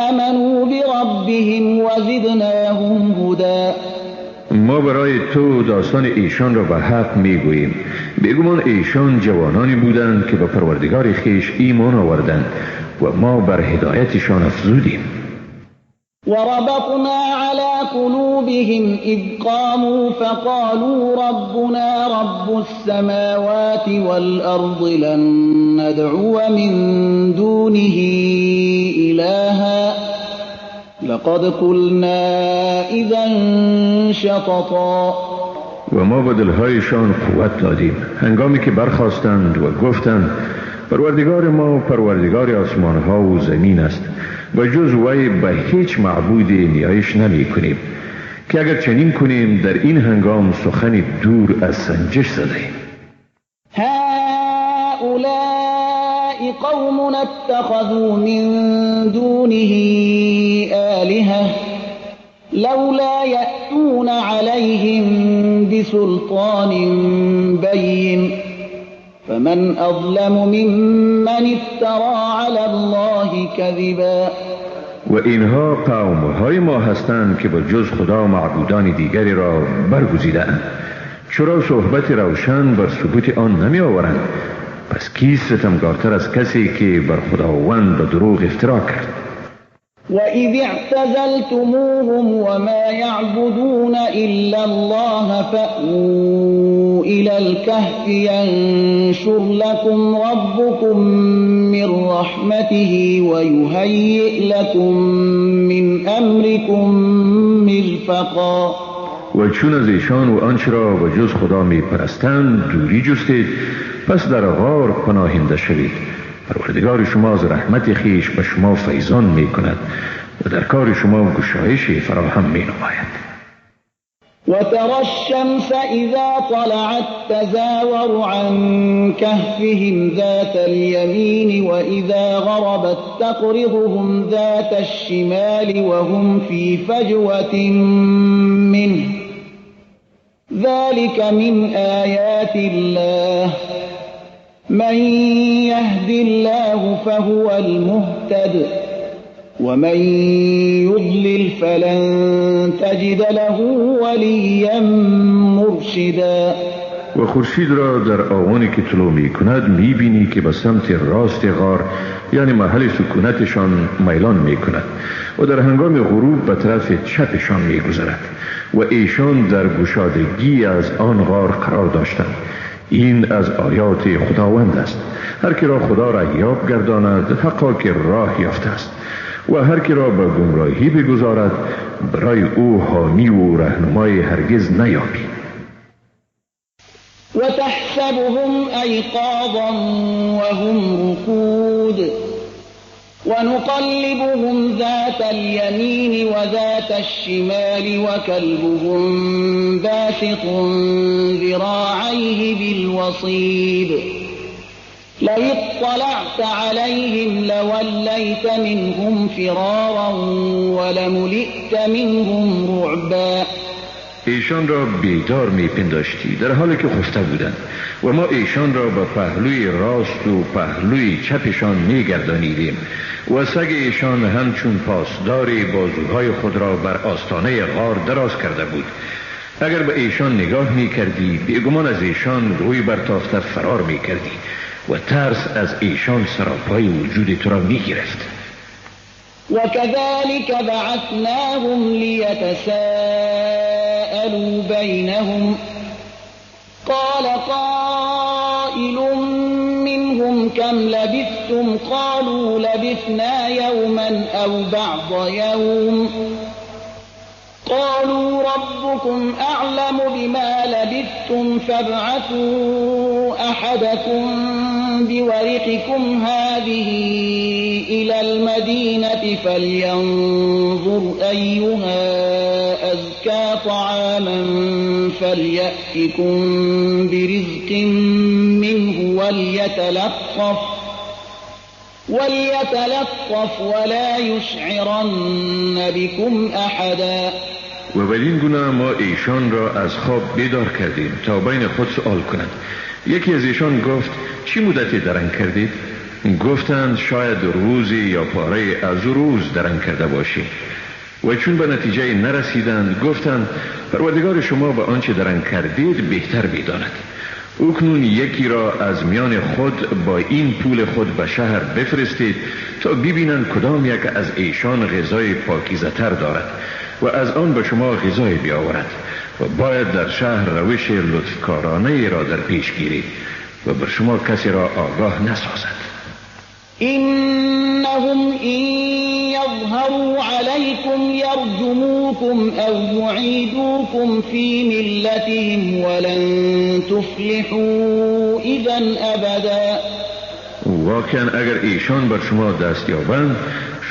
آمنوا بربهم وزدناهم هدى. ما برای تو داستان ایشان را به حق میگوییم. بیگمان ایشان جوانانی بودند که به پروردگار خیش ایمان آوردند و ما بر هدایتشان افزودیم. وربطنا على قلوبهم إذ قاموا فقالوا ربنا رب السماوات والأرض لن ندعو من دونه إلها لقد قلنا إذا شططا. و ما به دلهایشان قوت دادیم هنگامی که برخاستند و گفتند پروردگار ما پروردگار آسمان ها و زمین است و جز وی به هیچ معبودی نیایش نمی کنیم که اگر چنین کنیم در این هنگام سخنی دور از سنجش زده. هؤلاء قوم اتخذوا من دونه آلهة لولا يأتون عليهم بسلطان بين فمن أظلم ممن افترى على الله كذبا. و اینها قوم‌های ما هستند که با جز خدا معبودان دیگری را برگزیدند. چرا صحبت روشن بر ثبوت آن نمی آورند؟ پس کیست ستمگارتر از کسی که بر خداوند به دروغ افترا کرد؟ وَإِذِ اعْتَزَلْتُمُوهُمْ وَمَا يَعْبُدُونَ إِلَّا اللَّهَ فَأْوُوا إِلَى الْكَهْفِ يَنشُرْ لَكُمْ رَبُّكُمْ مِنْ رَحْمَتِهِ وَيُهَيِّئْ لَكُمْ مِنْ أَمْرِكُمْ مِرْفَقًا. و چون از ایشان و آنچه را به جز خدا می پرستند دوری جستید پس در غار پناهنده شوید. پروردگار شما از رحمت خیش به شما فیضان می کند و در کار شما گشایشی فراهم می نماید. وترى الشمس إذا طلعت تزاور عن كهفهم ذات اليمين وإذا غربت تقرضهم ذات الشمال وهم في فجوة منه ذلك من آيات الله من يهد الله فهو المهتد ومن يضلل فلن تجد له وليا مرشدا. و خورشید را در آوانی که طلوع می کند می بینی که به سمت راست غار یعنی محل سکونتشان میلان می کند و در هنگام غروب به طرف چپشان می گذرد و ایشان در گشادگی از آن غار قرار داشتند. این از آیات خداوند است. هر کی را خدا را یاب گرداند حقا که راه یافته است و هر کی را به گمراهی بگذارد برای او حامی و راهنمای هرگز نیابی. وتحسبهم أيقاظا وهم رقود ونقلبهم ذات اليمين وذات الشمال وكلبهم باسط ذراعيه بالوصيد لئن اطلعت عليهم لوليت منهم فرارا ولملئت منهم رعبا. ایشان را بیدار می پنداشتی در حالی که خفته بودند و ما ایشان را به پهلوی راست و پهلوی چپشان می گردانیدیم و سگ ایشان همچون پاسداری بازوهای خود را بر آستانه غار دراز کرده بود. اگر به ایشان نگاه می کردی بیگمان از ایشان روی برتافته فرار می کردی و ترس از ایشان سراپای وجود تو را می گرفت. وكذلك بعثناهم ليتساءلوا بينهم قال قائل منهم كم لبثتم قالوا لبثنا يوما أو بعض يوم قالوا ربكم أعلم بما لبثتم فابعثوا أحدكم بورقكم هذه إلى المدينة فلينظر أيها أزكى طعاما فليأتكم برزق منه وليتلطف ولا يشعرن بكم أحدا. و بدین گونه ما ایشان را از خواب بیدار کردیم تا بین خود سؤال کنند. یکی از ایشان گفت چی مدتی درنگ کردید؟ گفتند شاید روزی یا پاره از روز درنگ کرده باشیم. و چون به نتیجه نرسیدند گفتند پروردگار شما به آنچه درنگ کردید بهتر می‌داند. اکنون یکی را از میان خود با این پول خود به شهر بفرستید تا ببینند کدام یک از ایشان غذای پاکیزه تر دارد و از آن به شما غذای بیاورد و باید در شهر روش لطفکارانه را در پیش گیرید و بر شما کسی را آگاه نسازد. إنهم إن يظهروا عليكم يرجموكم أو يعيدوكم في ملتهم ولن تفلحوا إذا أبدا. واقعا اگر ایشان بر شما دست یابند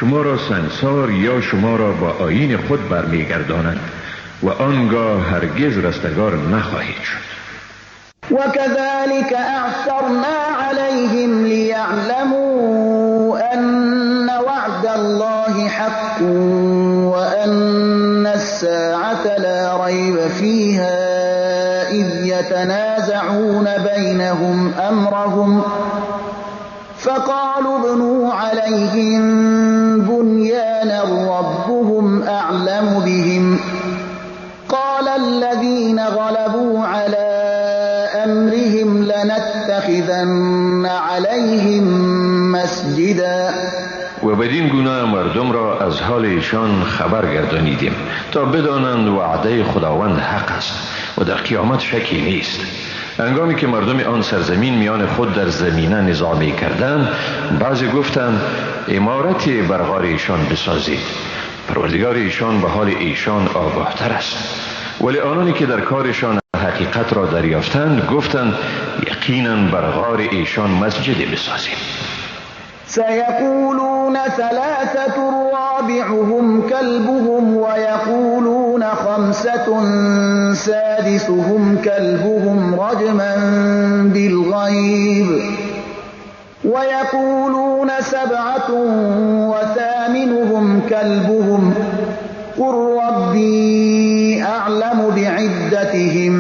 شما را سنگسار یا شما را با آیین خود برمیگردانند و آنگاه هرگز رستگار نخواهید شد. وكذلك أعثرنا عليهم ليعلموا أن وعد الله حق وأن الساعة لا ريب فيها إذ يتنازعون بينهم أمرهم فقالوا ابنوا عليهم بنيانا ربهم أعلم بهم قال الذين غلبوا على أمرهم لنتخذن عليهم مسجدا. و بدین گونه مردم را از حال ایشان خبر گردانیدیم تا بدانند وعده خداوند حق است و در قیامت شکی نیست. هنگامی که مردم آن سرزمین میان خود در زمینه نزاع می کردند، بعضی گفتند عمارتی بر غار ایشان بسازید. پروردگار ایشان به حال ایشان آگاه تر است. ولی آنانی که در کارشان حقیقت را دریافتند گفتند یقینا بر غار ایشان مسجد بسازیم. سيقولون ثلاثة رابعهم كلبهم ويقولون خمسة سادسهم كلبهم رجما بالغيب ويقولون سبعة وثامنهم كلبهم قل ربي أعلم بعدتهم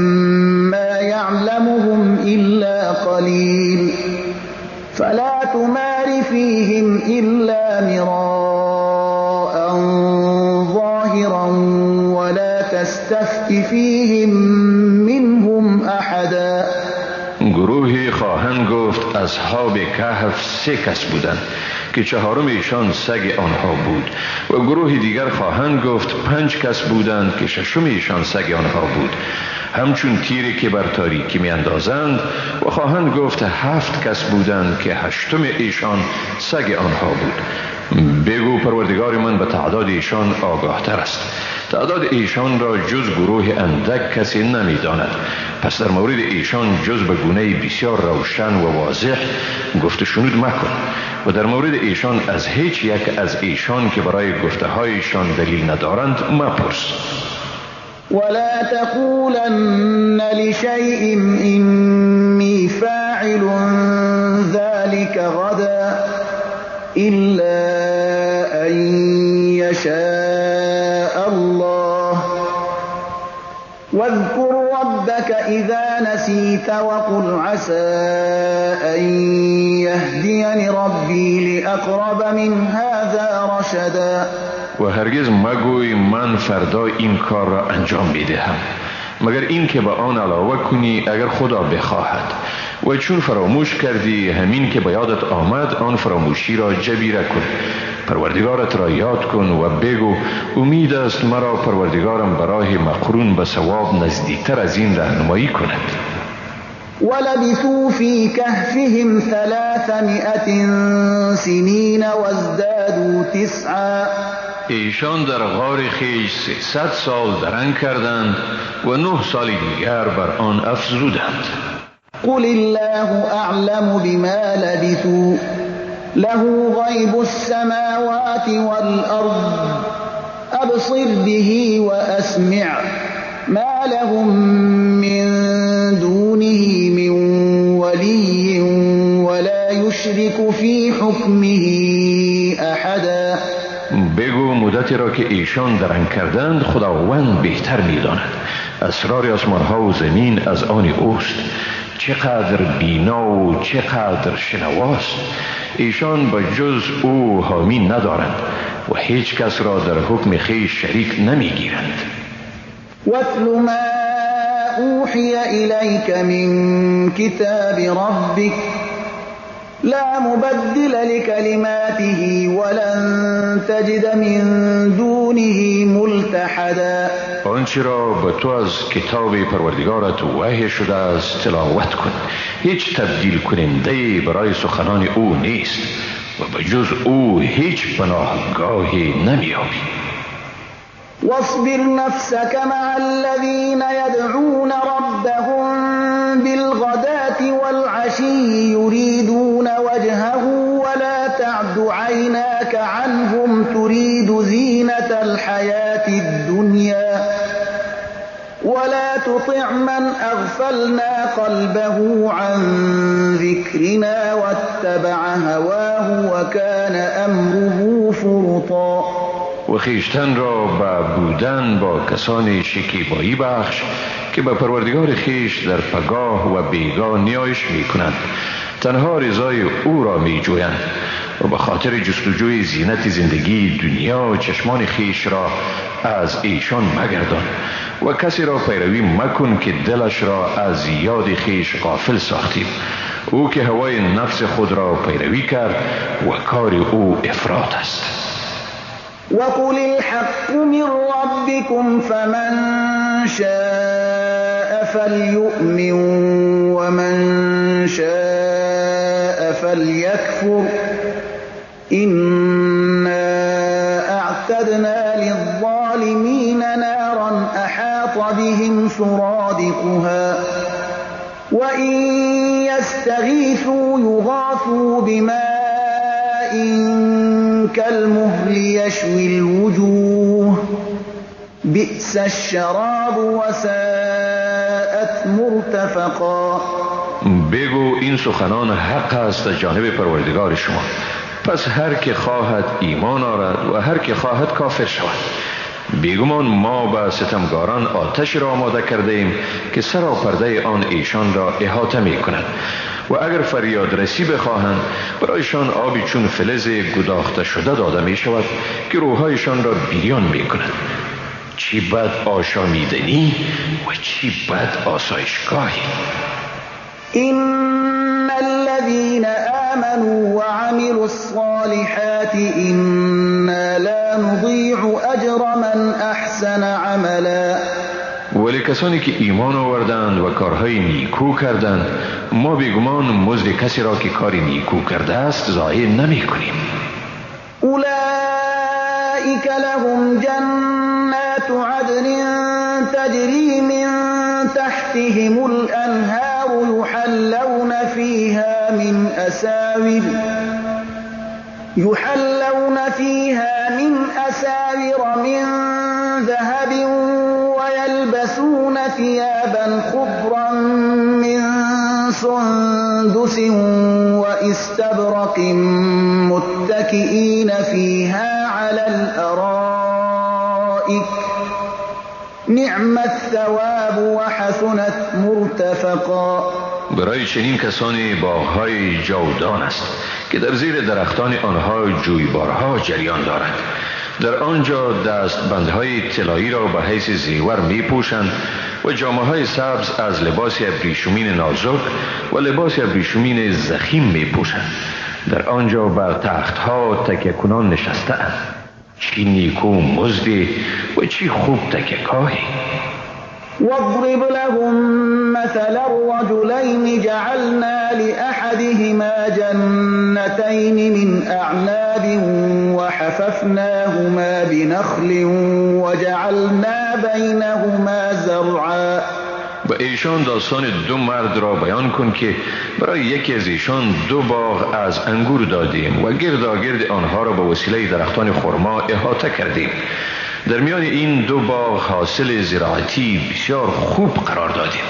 ما يعلمهم إلا قليل فلا تمار فيهم إلا مراء ظاهرا ولا تستفت فيهم منهم أحدا. گروهی خواهند گفت اصحاب کهف 3 کس بودند که چهارم ایشان سگ آنها بود و گروه دیگر خواهند گفت 5 کس بودند که ششم ایشان سگ آنها بود، همچون تیری که بر تاریکی می اندازند، و خواهند گفت 7 کس بودند که 8م ایشان سگ آنها بود. بگو پروردگار من به تعداد ایشان آگاه تر است. تعداد ایشان را جز گروه اندک کسی نمی داند. پس در مورد ایشان جز به گونه بسیار روشن و واضح گفت شنود مکن و در مورد ایشان از هیچ یک از ایشان که برای گفته هایشان دلیل ندارند مپرس. ولا تقولن لشيء إني فاعل ذلك غدا إلا أن يشاء الله واذكر ربك إذا نسيت وقل عسى أن يهديني ربي لأقرب من هذا رشدا. و هرگز مگوی من فردا این کار را انجام میدهم مگر این که به آن علاوه کنی اگر خدا بخواهد، و چون فراموش کردی همین که به یادت آمد آن فراموشی را جبیره کن. پروردگارت را یاد کن و بگو امید است مرا پروردگارم برای مقرون به ثواب نزدیکتر از این راهنمایی کند. ولبثوا في كهفهم 300 سنين وازدادوا 9. ایشان در غار خیش 300 سال درنگ کردند و 9 سال دیگر بر آن افزودند. قل الله أعلم بما لبثوا له غيب السماوات والأرض أبصر به وأسمع ما لهم من دونه من ولي ولا يشرك في حكمه أحدا. بگو مدتی را که ایشان درنگ کردند خداوند بهتر می‌داند. اسرار آسمان ها و زمین از آن اوست. چقدر بینا و چقدر شنواست. ایشان به جز او حامی ندارند و هیچ کس را در حکم خویش شریک نمیگیرند. واتل ما أوحي إليك من كتاب ربك لا مبدل لكلماته ولن تجد من دونه ملتحدا. آنچه را به تو از کتاب پروردگارت وحی شده است تلاوت کن. هیچ تبدیل کننده برای سخنان او نیست و به جز او هیچ پناهگاهی نمیابی. واصبر نفسك مع الذين يدعون ربهم بالغداة والعشي يريدون وجهه ولا تعد عيناك عنهم تريد زينة الحياة الدنيا ولا تطع من أغفلنا قلبه عن ذكرنا واتبع هواه وكان أمره فرطا. و خویشتن را به بودن با کسانی شکیبایی بخش که به پروردگار خویش در پگاه و بیگاه نیایش می کنند، تنها رضای او را می جویند و به خاطر جستجوی زینت زندگی دنیا چشمان خویش را از ایشان مگردان و کسی را پیروی مکن که دلش را از یاد خویش غافل ساختیم. او که هوای نفس خود را پیروی کرد و کار او افراط است. وقل الحق من ربكم فمن شاء فليؤمن ومن شاء فليكفر إنا أعتدنا للظالمين نارا أحاط بهم سرادقها وإن يستغيثوا يغاثوا بماء كالمهل يشوي الوجوه بئس الشراب وساءت مرتفقا. بگو این سخنان حق است از جانب پروردگار شما، پس هر که خواهد ایمان آرد و هر که خواهد کافر شود. بیگمان ما به ستمگاران آتش را آماده کرده ایم که سراپرده آن ایشان را احاطه می کند و اگر فریاد رسی بخواهند برایشان آبی چون فلز گداخته شده داده می شود که روحایشان را بیریان می کند. چی بد آشامیدنی و چی بد آسایشگاهی. إن الذين آمنوا وعملوا الصالحات إنا لا نضيع أجر من أحسن عملا. ولی کسانی که ایمان آوردند و کارهای نیکو کردند ما بیگمان مزد کسی را که کاری نیکو کرده است ضایع نمی کنیم. أولئك لهم جنات عدن تجري من تحتهم الأنهار يحلون فيها من أساور من ذهب ويلبسون ثيابا خضرا من سندس وإستبرق متكئين فيها على الأرائك نعم الثواب وحسنت مرتفقا. برای چنین کسانی باغ‌های جاودان است که در زیر درختان آنها جویبارها جریان دارند. در آنجا دستبندهای طلایی را به حیث زیور می پوشند و جامه‌های سبز از لباس ابریشمین نازک و لباس ابریشمین ضخیم می پوشند. در آنجا بر تختها تکیه کنان نشسته‌اند. چی نیکو مزدی و چی خوب تکیه‌گاهی. واضرب لهم مثل الرجلين جعلنا لأحدهما جنتين من أعناب وحففناهما بنخل وجعلنا بينهما زرعا. به ایشان داستان دو مرد را بیان کن که برای یکی از ایشان دو باغ از انگور دادیم و گرداگرد آنها را به وسیله درختان خرما احاطه کردیم. در میان این دو باغ حاصل زراعتی بسیار خوب قرار دادیم.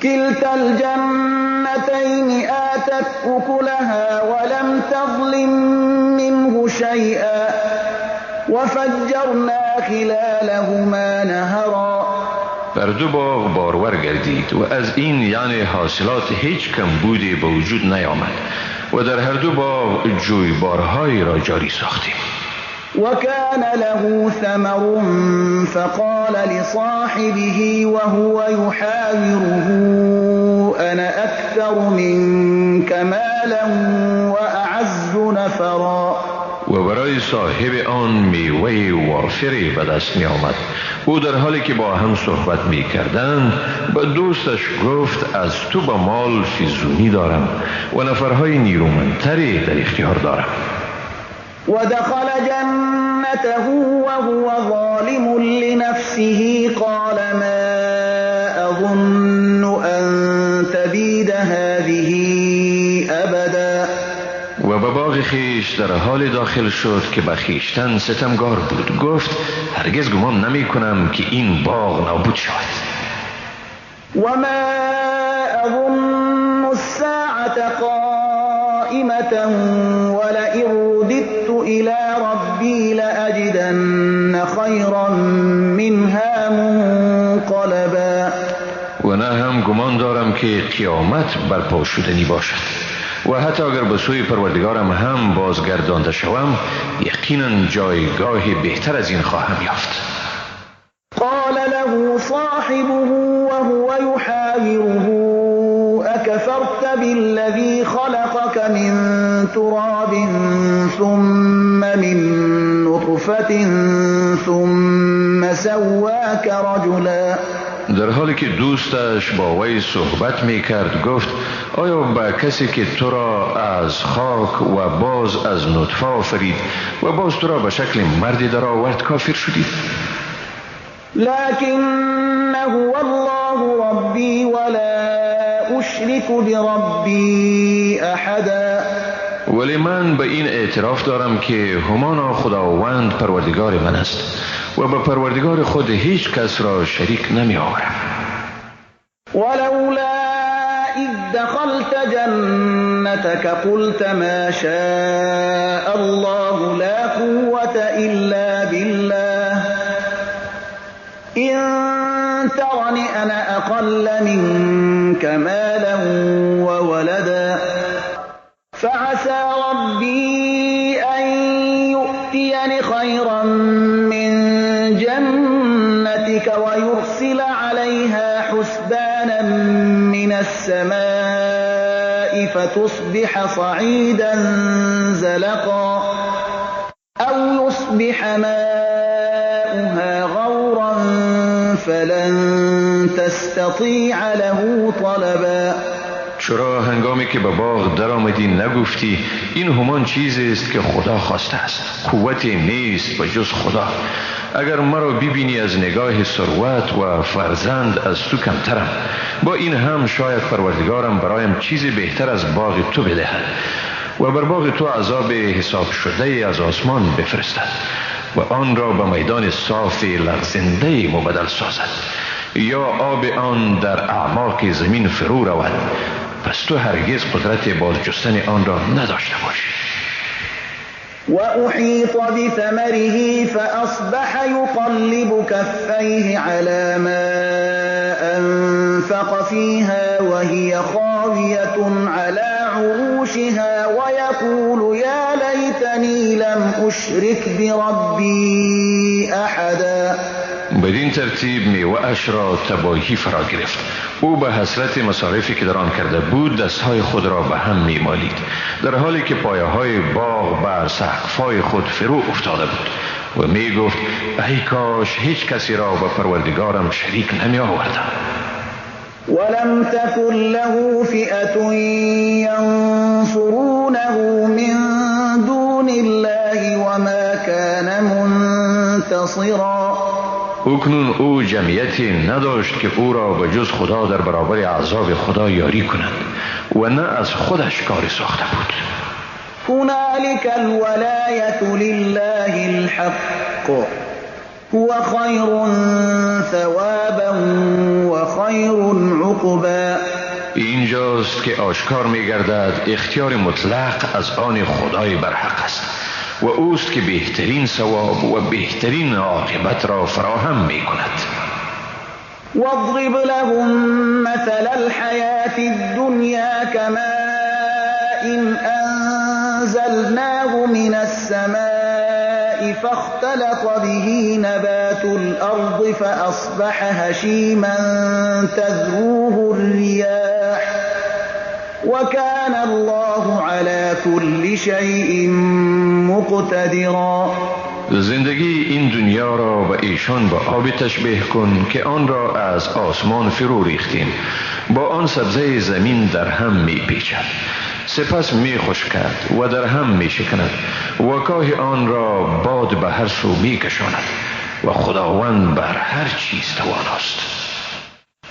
كلتا الجنتين آتت أكلها ولم تظلم منه شيئا وفجرنا خلالهما نهرا. بر دو باغ بارور گردید و از این یعنی حاصلات هیچ کمبودی به وجود نیامد و در هر دو باغ جویبارهایی را جاری ساختیم. وكان له ثمر فقال لصاحبه وهو يحاوره أنا أكثر منك مالا وأعز نفرا. و برای صاحب آن میوه وافری به دست می آمد. او در حالی که با هم صحبت می کردند به دوستش گفت از تو به مال فیزونی دارم و نفرهای نیرومندتری در اختیار دارم. ودخل جنته وهو ظالم لنفسه قال ما أظن أن تبيد هذه أبدا. و به باغ خیش در حال داخل شد که به خیشتن ستمگار بود. گفت هرگز گمان نمی کنم که این باغ نابود شود. وما أظن الساعة قائمة ولئن رددت إلى ربي لأجدن خيرا منها منقلبا. و نه هم گمان دارم که قیامت برپا شدنی باشد و حتی اگر به سوی پروردگارم هم بازگردانده شوم یقینا جایگاه بهتر از این خواهم یافت. قال له صاحبه وهو يحاوره أكفرت بالذي خلقك من تراب ثم من نطفة ثم سواك رجلا. در حالی که دوستش با وی صحبت می کرد گفت آیا با کسی که تو را از خاک و باز از نطفه آفرید و باز تو را به شکل مردی در آورد کافر شدی؟ لكن هو الله ربي ولا أشرك بربي أحدا. ولی من به این اعتراف دارم که همانا خداوند پروردگار من است و به پروردگار خود هیچ کس را شریک نمی آورم. ولولا إذ دخلت جنتك قلت ما شاء الله لا قوة إلا بالله إن ترن أنا أقل منك مالا وولدا فعسى ربي أن يؤتيني خيرا من جنتك ويرسل عليها حسبانا من السماء فتصبح صعيدا زلقا أو يصبح ماؤها غورا فلن تستطيع له طلبا. چرا هنگامی که به باغ در آمدی نگفتی این همان چیزی است که خدا خواسته است؟ قوتی نیست به جز خدا. اگر مرا ببینی از نگاه ثروت و فرزند از تو کمترم. با این هم شاید پروردگارم برایم چیزی بهتر از باغ تو بدهد و بر باغ تو عذاب حساب شده از آسمان بفرستد و آن را به میدان صاف لغزنده مبدل سازد یا آب آن در اعماق زمین فرو رود. پس تو هرگز قدرت بازجستن آن را نداشته باشی. وأحيط بثمره فأصبح يقلب كفيه على ما أنفق فيها وهي خاوية على عروشها ويقول يا ليتني لم أشرك بربي أحدا. بدین ترتیب میوه اش را تباهی فرا گرفت. او به حسرت مصارفی که در آن کرده بود دستهای خود را به هم میمالید در حالی که پایه های باغ بر سقف‌های خود فرو افتاده بود و می گفت ای کاش هیچ کسی را به پروردگارم شریک نمی آوردم. ولم تكن له فئة ينصرونه من دون الله وما كان منتصرا. اکنون او جمعیتی نداشت که او را به جز خدا در برابر عذاب خدا یاری کنند و نه از خودش کاری ساخته بود. هنالك الولاية لله الحق هو خير ثوابا وخير عقبا. اینجاست که آشکار می گردد اختیار مطلق از آن خدای برحق است و اوست که بهترین ثواب و بهترین عاقبت را فراهم می کند. واضرب لهم مثل الحياة الدنيا كماء أنزلناه من السماء الماء فاختلط به نبات الأرض فأصبح هشيما تذروه الرياح وكان الله على كل شيء مقتدرا. زندگی این دنیا را و ایشان با آب تشبیه کن که آن را از آسمان فرو ریختیم، با آن سبزه زمین در هم می پیچد، سپس می خشکد و در هم می شکند و گاه آن را باد به هر سو می کشاند و خداوند بر هر چیز تواناست.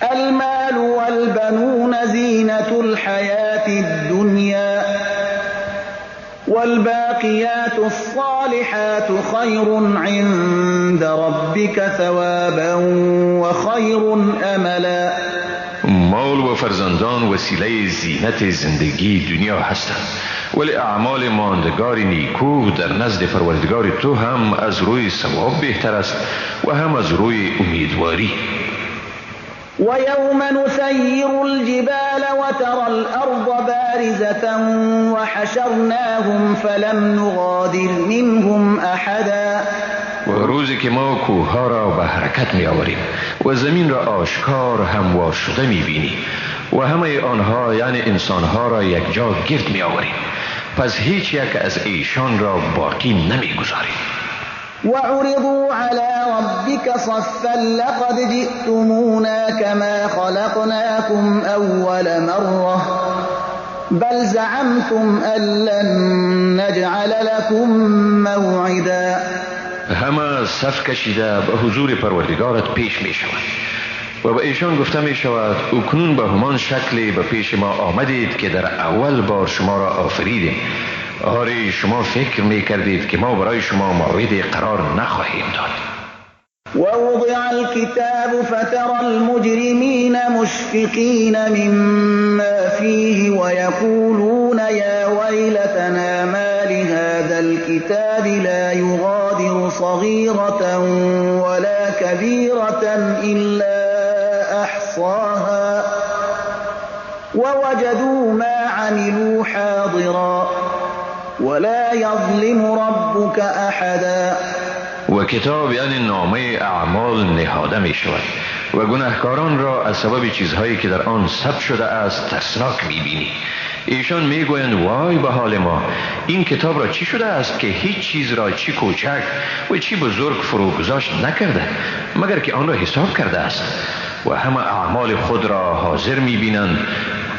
المال والبنون زینة الحیاة الدنیا والباقیات الصالحات خیر عند ربك ثوابا وخیر املا. مال و فرزندان وسیله زینت زندگی دنیا هستند، ولی اعمال ماندگار نیکو در نزد پروردگار تو هم از روی ثواب بهتر است و هم از روی امیدواری. ويوم نسير الجبال وترى الأرض بارزة وحشرناهم فلم نغادر منهم أحدا. و روزی که ما کوهها را به حرکت می آوریم و زمین را آشکار هموار شده می بینی و همه آنها یعنی انسانها را یک جا گرد می آوریم، پس هیچ یک از ایشان را باقی نمی گذاریم. وعرضوا على ربك صفا لقد جئتمونا كما خلقناكم أول مرة بل زعمتم أن لن نجعل لكم موعدا. همه صف کشیده به حضور پروردگارت پیش می شود و به ایشان گفته می شود اکنون به همان شکلی به پیش ما آمدید که در اول بار شما را آفریدیم. آری شما فکر می کردید که ما برای شما موعدی قرار نخواهیم داد. ووضع الكتاب فترى المجرمين مشفقين مما فيه ويقولون يا ويلتنا ما لهذا الكتاب لا يغادر صغيرة ولا كبيرة إلا أحصاها ووجدوا ما عملوا حاضرا ولا يظلم ربك أحدا. و کتاب یعنی نامه اعمال نهاده می شود و گناهکاران را از سبب چیزهایی که در آن ثبت شده است ترسناک می بینی. ایشان می گویند وای به حال ما، این کتاب را چی شده است که هیچ چیز را چی کوچک و چی بزرگ فرو گذاشت نکرده مگر که آن را حساب کرده است و همه اعمال خود را حاضر می بینند.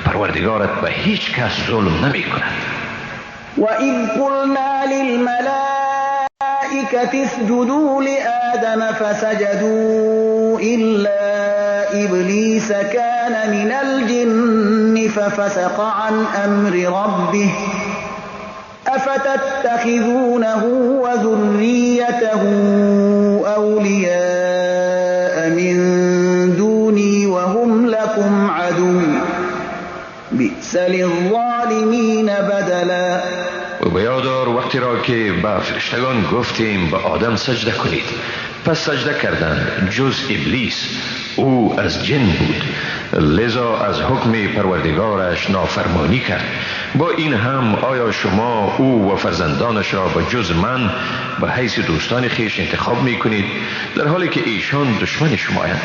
پروردگارت به هیچ کس ظلم نمی کند. وَإِذْ قُلْنَا لِلْمَلَائِكَةِ اسْجُدُوا لِآدَمَ فَسَجَدُوا إِلَّا إِبْلِيسَ كَانَ مِنَ الْجِنِّ فَفَسَقَ عَنْ أَمْرِ رَبِّهِ أَفَتَتَّخِذُونَهُ وَذُرِّيَّتَهُ أَوْلِيَاءَ مِن دُونِي وَهُمْ لَكُمْ عَدُوٌّ بِئْسَ لِلظَّالِمِينَ بدلا. و بیادار وقتی را که به فرشتگان گفتیم به آدم سجده کنید، پس سجده کردند جز ابلیس، او از جن بود، لذا از حکم پروردگارش نافرمانی کرد. با این هم آیا شما او و فرزندانش را به جز من به حیث دوستان خیش انتخاب می کنید در حالی که ایشان دشمن شمایند؟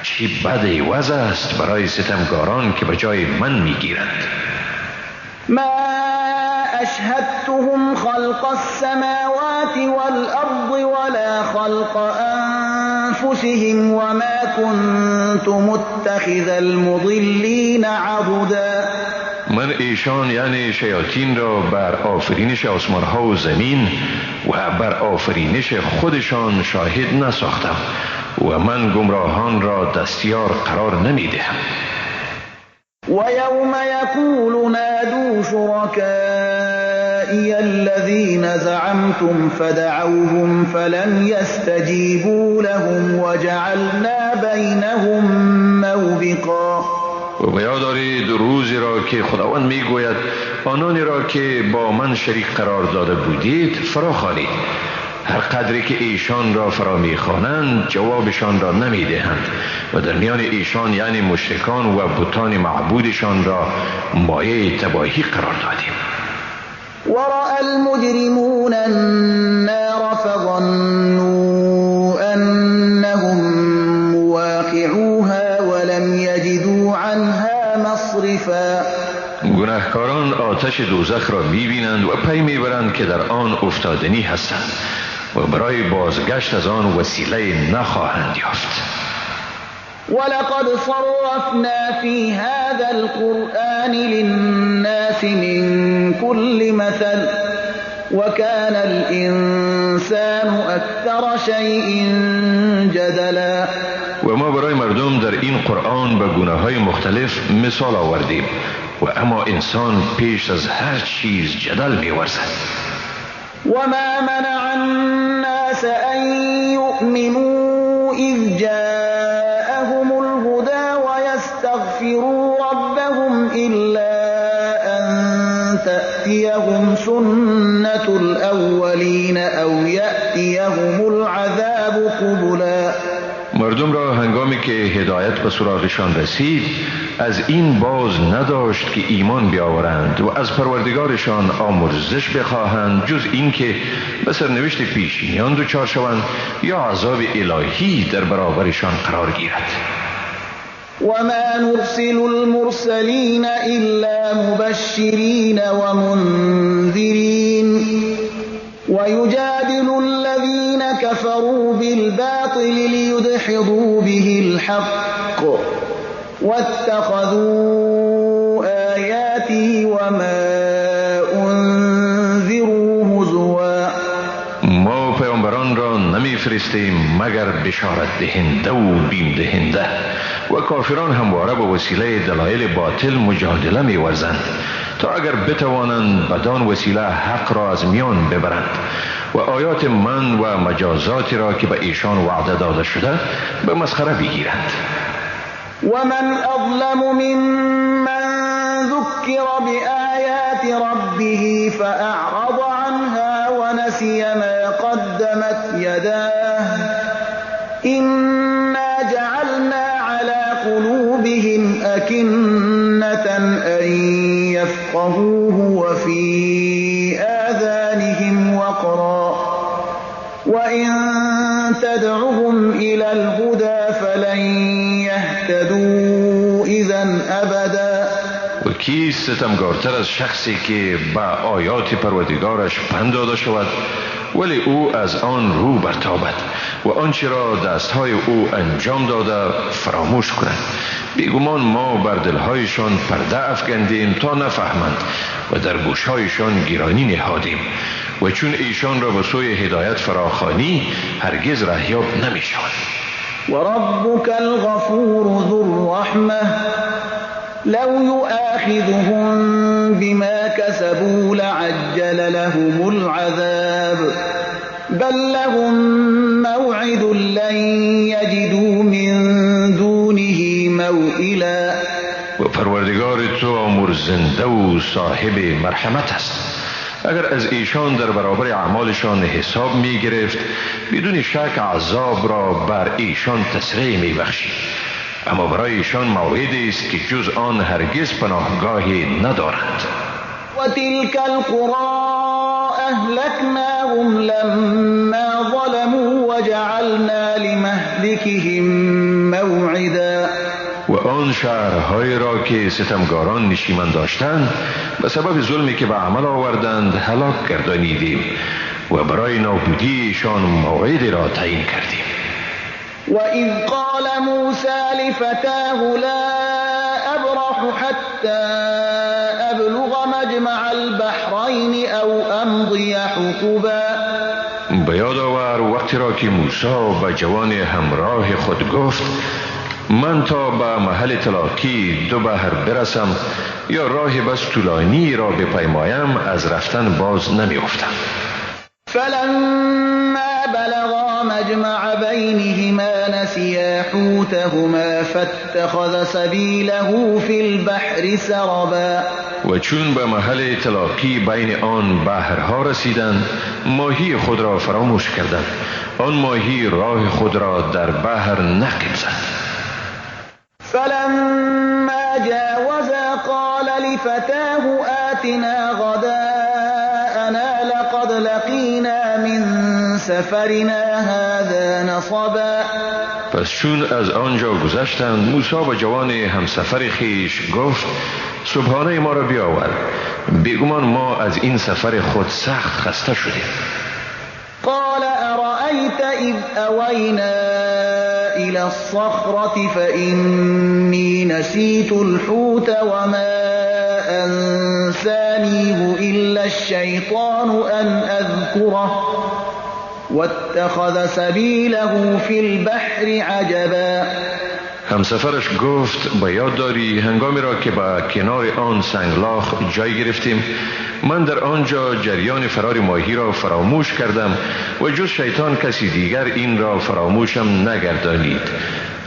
چی بد وضع است برای ستمگاران که به جای من می گیرند. ما أشهدتهم خلق السماوات والأرض ولا خلق أنفسهم وما كنت متخذ المضلين عضدا. من ایشان یعنی شیاطین را بر آفرینش آسمان ها و زمین و بر آفرینش خودشان شاهد نساختم و من گمراهان را دستیار قرار نمی دهم. وَيَوْمَ يَقُولُ نَادُوا شُرَكَائِيَ الَّذِينَ زَعَمْتُمْ فَدَعَوْهُمْ فَلَمْ يَسْتَجِيبُوا لَهُمْ وَجَعَلْنَا بَيْنَهُمْ مَوْبِقًا. و بیادارید روزی را که خداوند می گوید آنانی را که با من شریک قرار داده بودید فرا خوانید، هر قدری که ایشان را فرا می خوانند جوابشان را نمی دهند و در میان ایشان یعنی مشرکان و بتان معبودشان را مایه تباهی قرار دادیم. ورأى المجرمون النار مصرفا. گناهکاران آتش دوزخ را می‌بینند و پی می‌برند که در آن افتادنی هستند و برای بازگشت از آن وسیله نخواهند یافت. ولقد صرفنا في هذا القرآن للناس من كل مثل وكان الإنسان أكثر شيء جدلا. و ما برای مردم در این قرآن به گناه‌های مختلف مثال آوردیم و اما انسان پیش از هر چیز جدل می‌ورزد. وما منع الناس أن يؤمنوا إذ جاءهم الهدى ويستغفروا ربهم إلا أن تأتيهم سنة الأولين أو يأتيهم العذاب قبلا. مردم را هنگامی که هدایت به سراغشان رسید از این باز نداشت که ایمان بیاورند و از پروردگارشان آمرزش بخواهند جز این که به سرنوشت پیشینیان دچار شوند یا عذاب الهی در برابرشان قرار گیرد. وما نرسل المرسلين إلا مبشرين ومنذرين ويجادل الذين كفروا بالباطل ليدحضوا به الحق واتخذوا آياتي وما أنذروا هزوا. ما پیامبران را نمیفرستیم مگر بشارت دهنده و بیم دهنده و کافران همواره به وسیله دلایل باطل مجادله می‌ورزند تا اگر بتوانند بدان وسیله حق را از میان ببرند و آیات من و مجازاتی را که به ایشان وعده داده شده به مسخره بگیرند. ومن أظلم ممن ذكر بآيات ربه فأعرض عنها ونسي ما قدمت يداه إنا جعلنا على قلوبهم أكنة أن يفقهوه وفي آذانهم وقرا وإن تدعهم إلى الهدى فلن يهتدوا إذا أبدا. و کیست ستمگارتر از شخصی که با آیات پروردگارش پند داده شود ولی او از آن رو برتابد و آنچه را دستهای او انجام داده فراموش کند. بیگمان ما بر دلهایشان پرده افکندیم تا نفهمند و در گوشهایشان گرانی نهادیم و چون ایشان را به سوی هدایت فراخوانی هرگز رهیاب نمی شوند. وربك الغفور ذو الرحمة لو يؤاخذهم بما كسبوا لعجل لهم العذاب بل لهم موعد لن يجدوا من دونه موئلا. و پروردگار تو آمرزنده و صاحب مرحمت است. اگر از ایشان در برابر اعمالشان حساب می گرفت بدون شک عذاب را بر ایشان تسریع می بخشید اما برای ایشان موعدی است که جز آن هرگز پناهگاهی ندارند. و تلك القرى اهلکناهم لما ظلموا وجعلنا لمهلكهم موعدا. و آن شهرهایی را که ستمگاران نشیمن داشتند به سبب ظلمی که به عمل آوردند هلاک گردانیدیم و برای نابودیشان موعدی را تعیین کردیم. وَإِذْ قَالَ مُوسَى لِفَتَاهُ لَا أَبْرَحُ حَتَّى أَبْلُغَ مَجْمَعَ الْبَحْرَيْنِ أَوْ أَمْضِيَ حُقُبًا. به یاد آور وقتی را که موسی به جوان همراه خود گفت من تا به محل تلاقی دو بحر برسم یا راه بس طولانی را بپیمایم از رفتن باز نمی افتم. فلما بلغا مجمع بينهما نسيا حوتهما فاتخذ سبيله في البحر سربا. و چون به محل تلاقی بین آن بحرها رسیدند ماهی خود را فراموش کردند. آن ماهی راه خود را در بحر نقب زد. فلما جاوزا قال لفتاه آتنا غداءنا لقد لقينا من سفرنا هذا نصبا. پس چون از آنجا گذشتند، موسی با جوان همسفر خیش گفت صبحانه ما را بیاور، بیگمان ما از این سفر خود سخت خسته شدیم. قال أرأيت إذ أوينا إلى الصخرة فإني نسيت الحوت وما أنسانيه إلا الشيطان أن أذكره واتخذ سبيله في البحر عجبا. همسفرش گفت به یاد داری هنگامی را که به کنار آن سنگلاخ جای گرفتیم، من در آنجا جریان فرار ماهی را فراموش کردم و جز شیطان کسی دیگر این را فراموشم نگردانید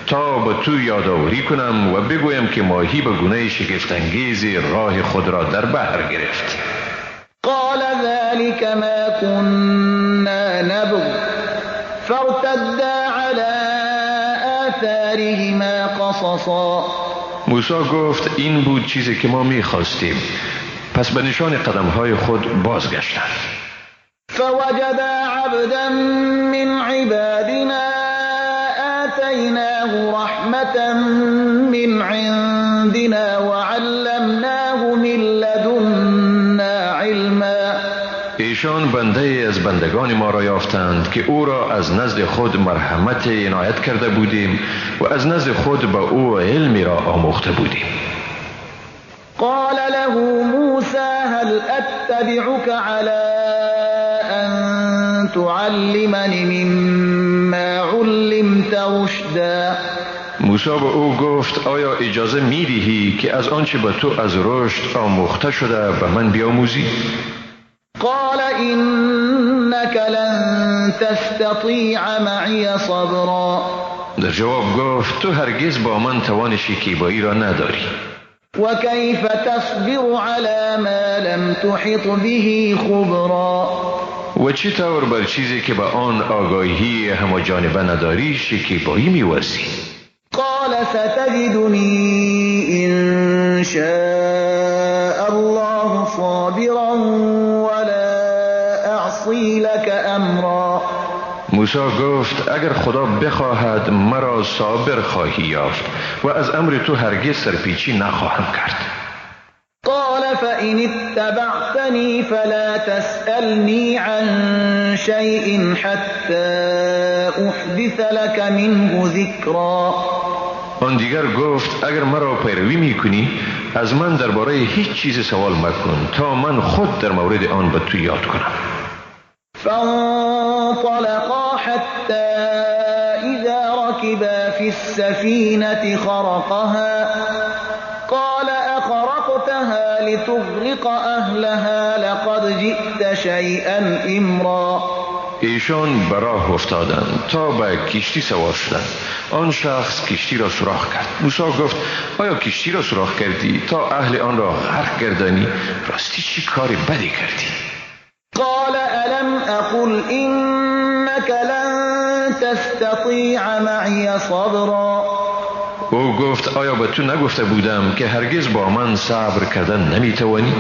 تا به تو یادآوری کنم و بگویم که ماهی به گونه شگفت‌انگیز راه خود را در بحر گرفت. قال ذلك ما كنا نبغ فارتدا على آثارهما قصصا. موسی گفت این بود چیزی که ما می‌خواستیم، پس به نشان قدم‌های خود بازگشتند. فوجدا عبدا من عبادنا آتيناه رحمة من عندنا وعلمناه من لدنا علما. ایشان بنده از بندگان ما را یافتند که او را از نزد خود مرحمت عنایت کرده بودیم و از نزد خود به او علمی را آموخته بودیم. قال له موسى هل أتبعك على أن تعلمني مما علمت رشدا. موسی به او گفت آیا اجازه می‌دهی که از آنچه به تو از رشد آموخته شده به من بیاموزی؟ قال إنك لن تستطيع معي صبرا. در جواب گفت تو هرگز با من توان شکیبایی را نداری. وكيف تصبر على ما لم تحط به خبرا. و چطور بر چیزی که به آن آگاهی همه‌جانبه نداری شکیبایی می‌ورزی؟ قال ستجدني إن شاء الله صابرا ولا أعصي لك أمرا. موسی گفت اگر خدا بخواهد مرا صابر خواهی یافت و از امر تو هرگز سرپیچی نخواهم کرد. قال فإن اتبعتني فلا تسألني عن شيء حتى أحدث لك منه ذكرا. آن دیگر گفت اگر مرا پیروی میکنی از من درباره هیچ چیز سوال مکن تا من خود در مورد آن به تو یاد کنم. فانطلقا حتى إذا ركبا في السفينة خرقها قال أخرقتها لتغرق أهلها لقد جئت شيئا إمرا. ایشان به راه افتادند تا به کشتی سوار شدند. آن شخص کشتی را سوراخ کرد. موسی گفت آیا کشتی را سوراخ کردی تا اهل آن را غرق گردانی؟ راستی چی کار بدی کردی؟ قال ألم أقل إنك لن تستطيع معي صبرا. او گفت آیا به تو نگفته بودم که هرگز با من صبر کردن نمیتوانی؟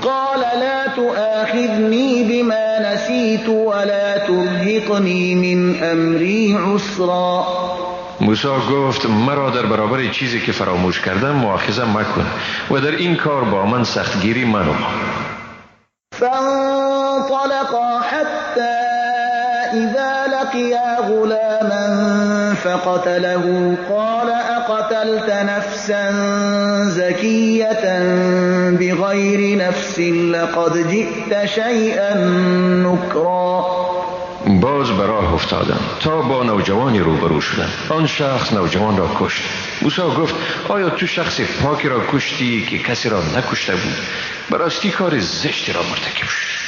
قال لا تؤاخذني بما نسيت ولا ترهقني من أمري عسرا. موسی گفت مرا در برابر چیزی که فراموش کردم مؤاخذه مکن و در این کار با من سختگیری منو. فانطلقا حتى إذا لقيا غلاما فقتله قال أقتلت نفسا زكية بغير نفس لقد جئت شيئا نكرا. باز به راه افتادند تا با نوجوانی روبرو شدند. آن شخص نوجوان را کشت. موسی گفت آیا تو شخص پاکی را کشتی که کسی را نکشته بود؟ به راستی کار زشتی را مرتکب شد.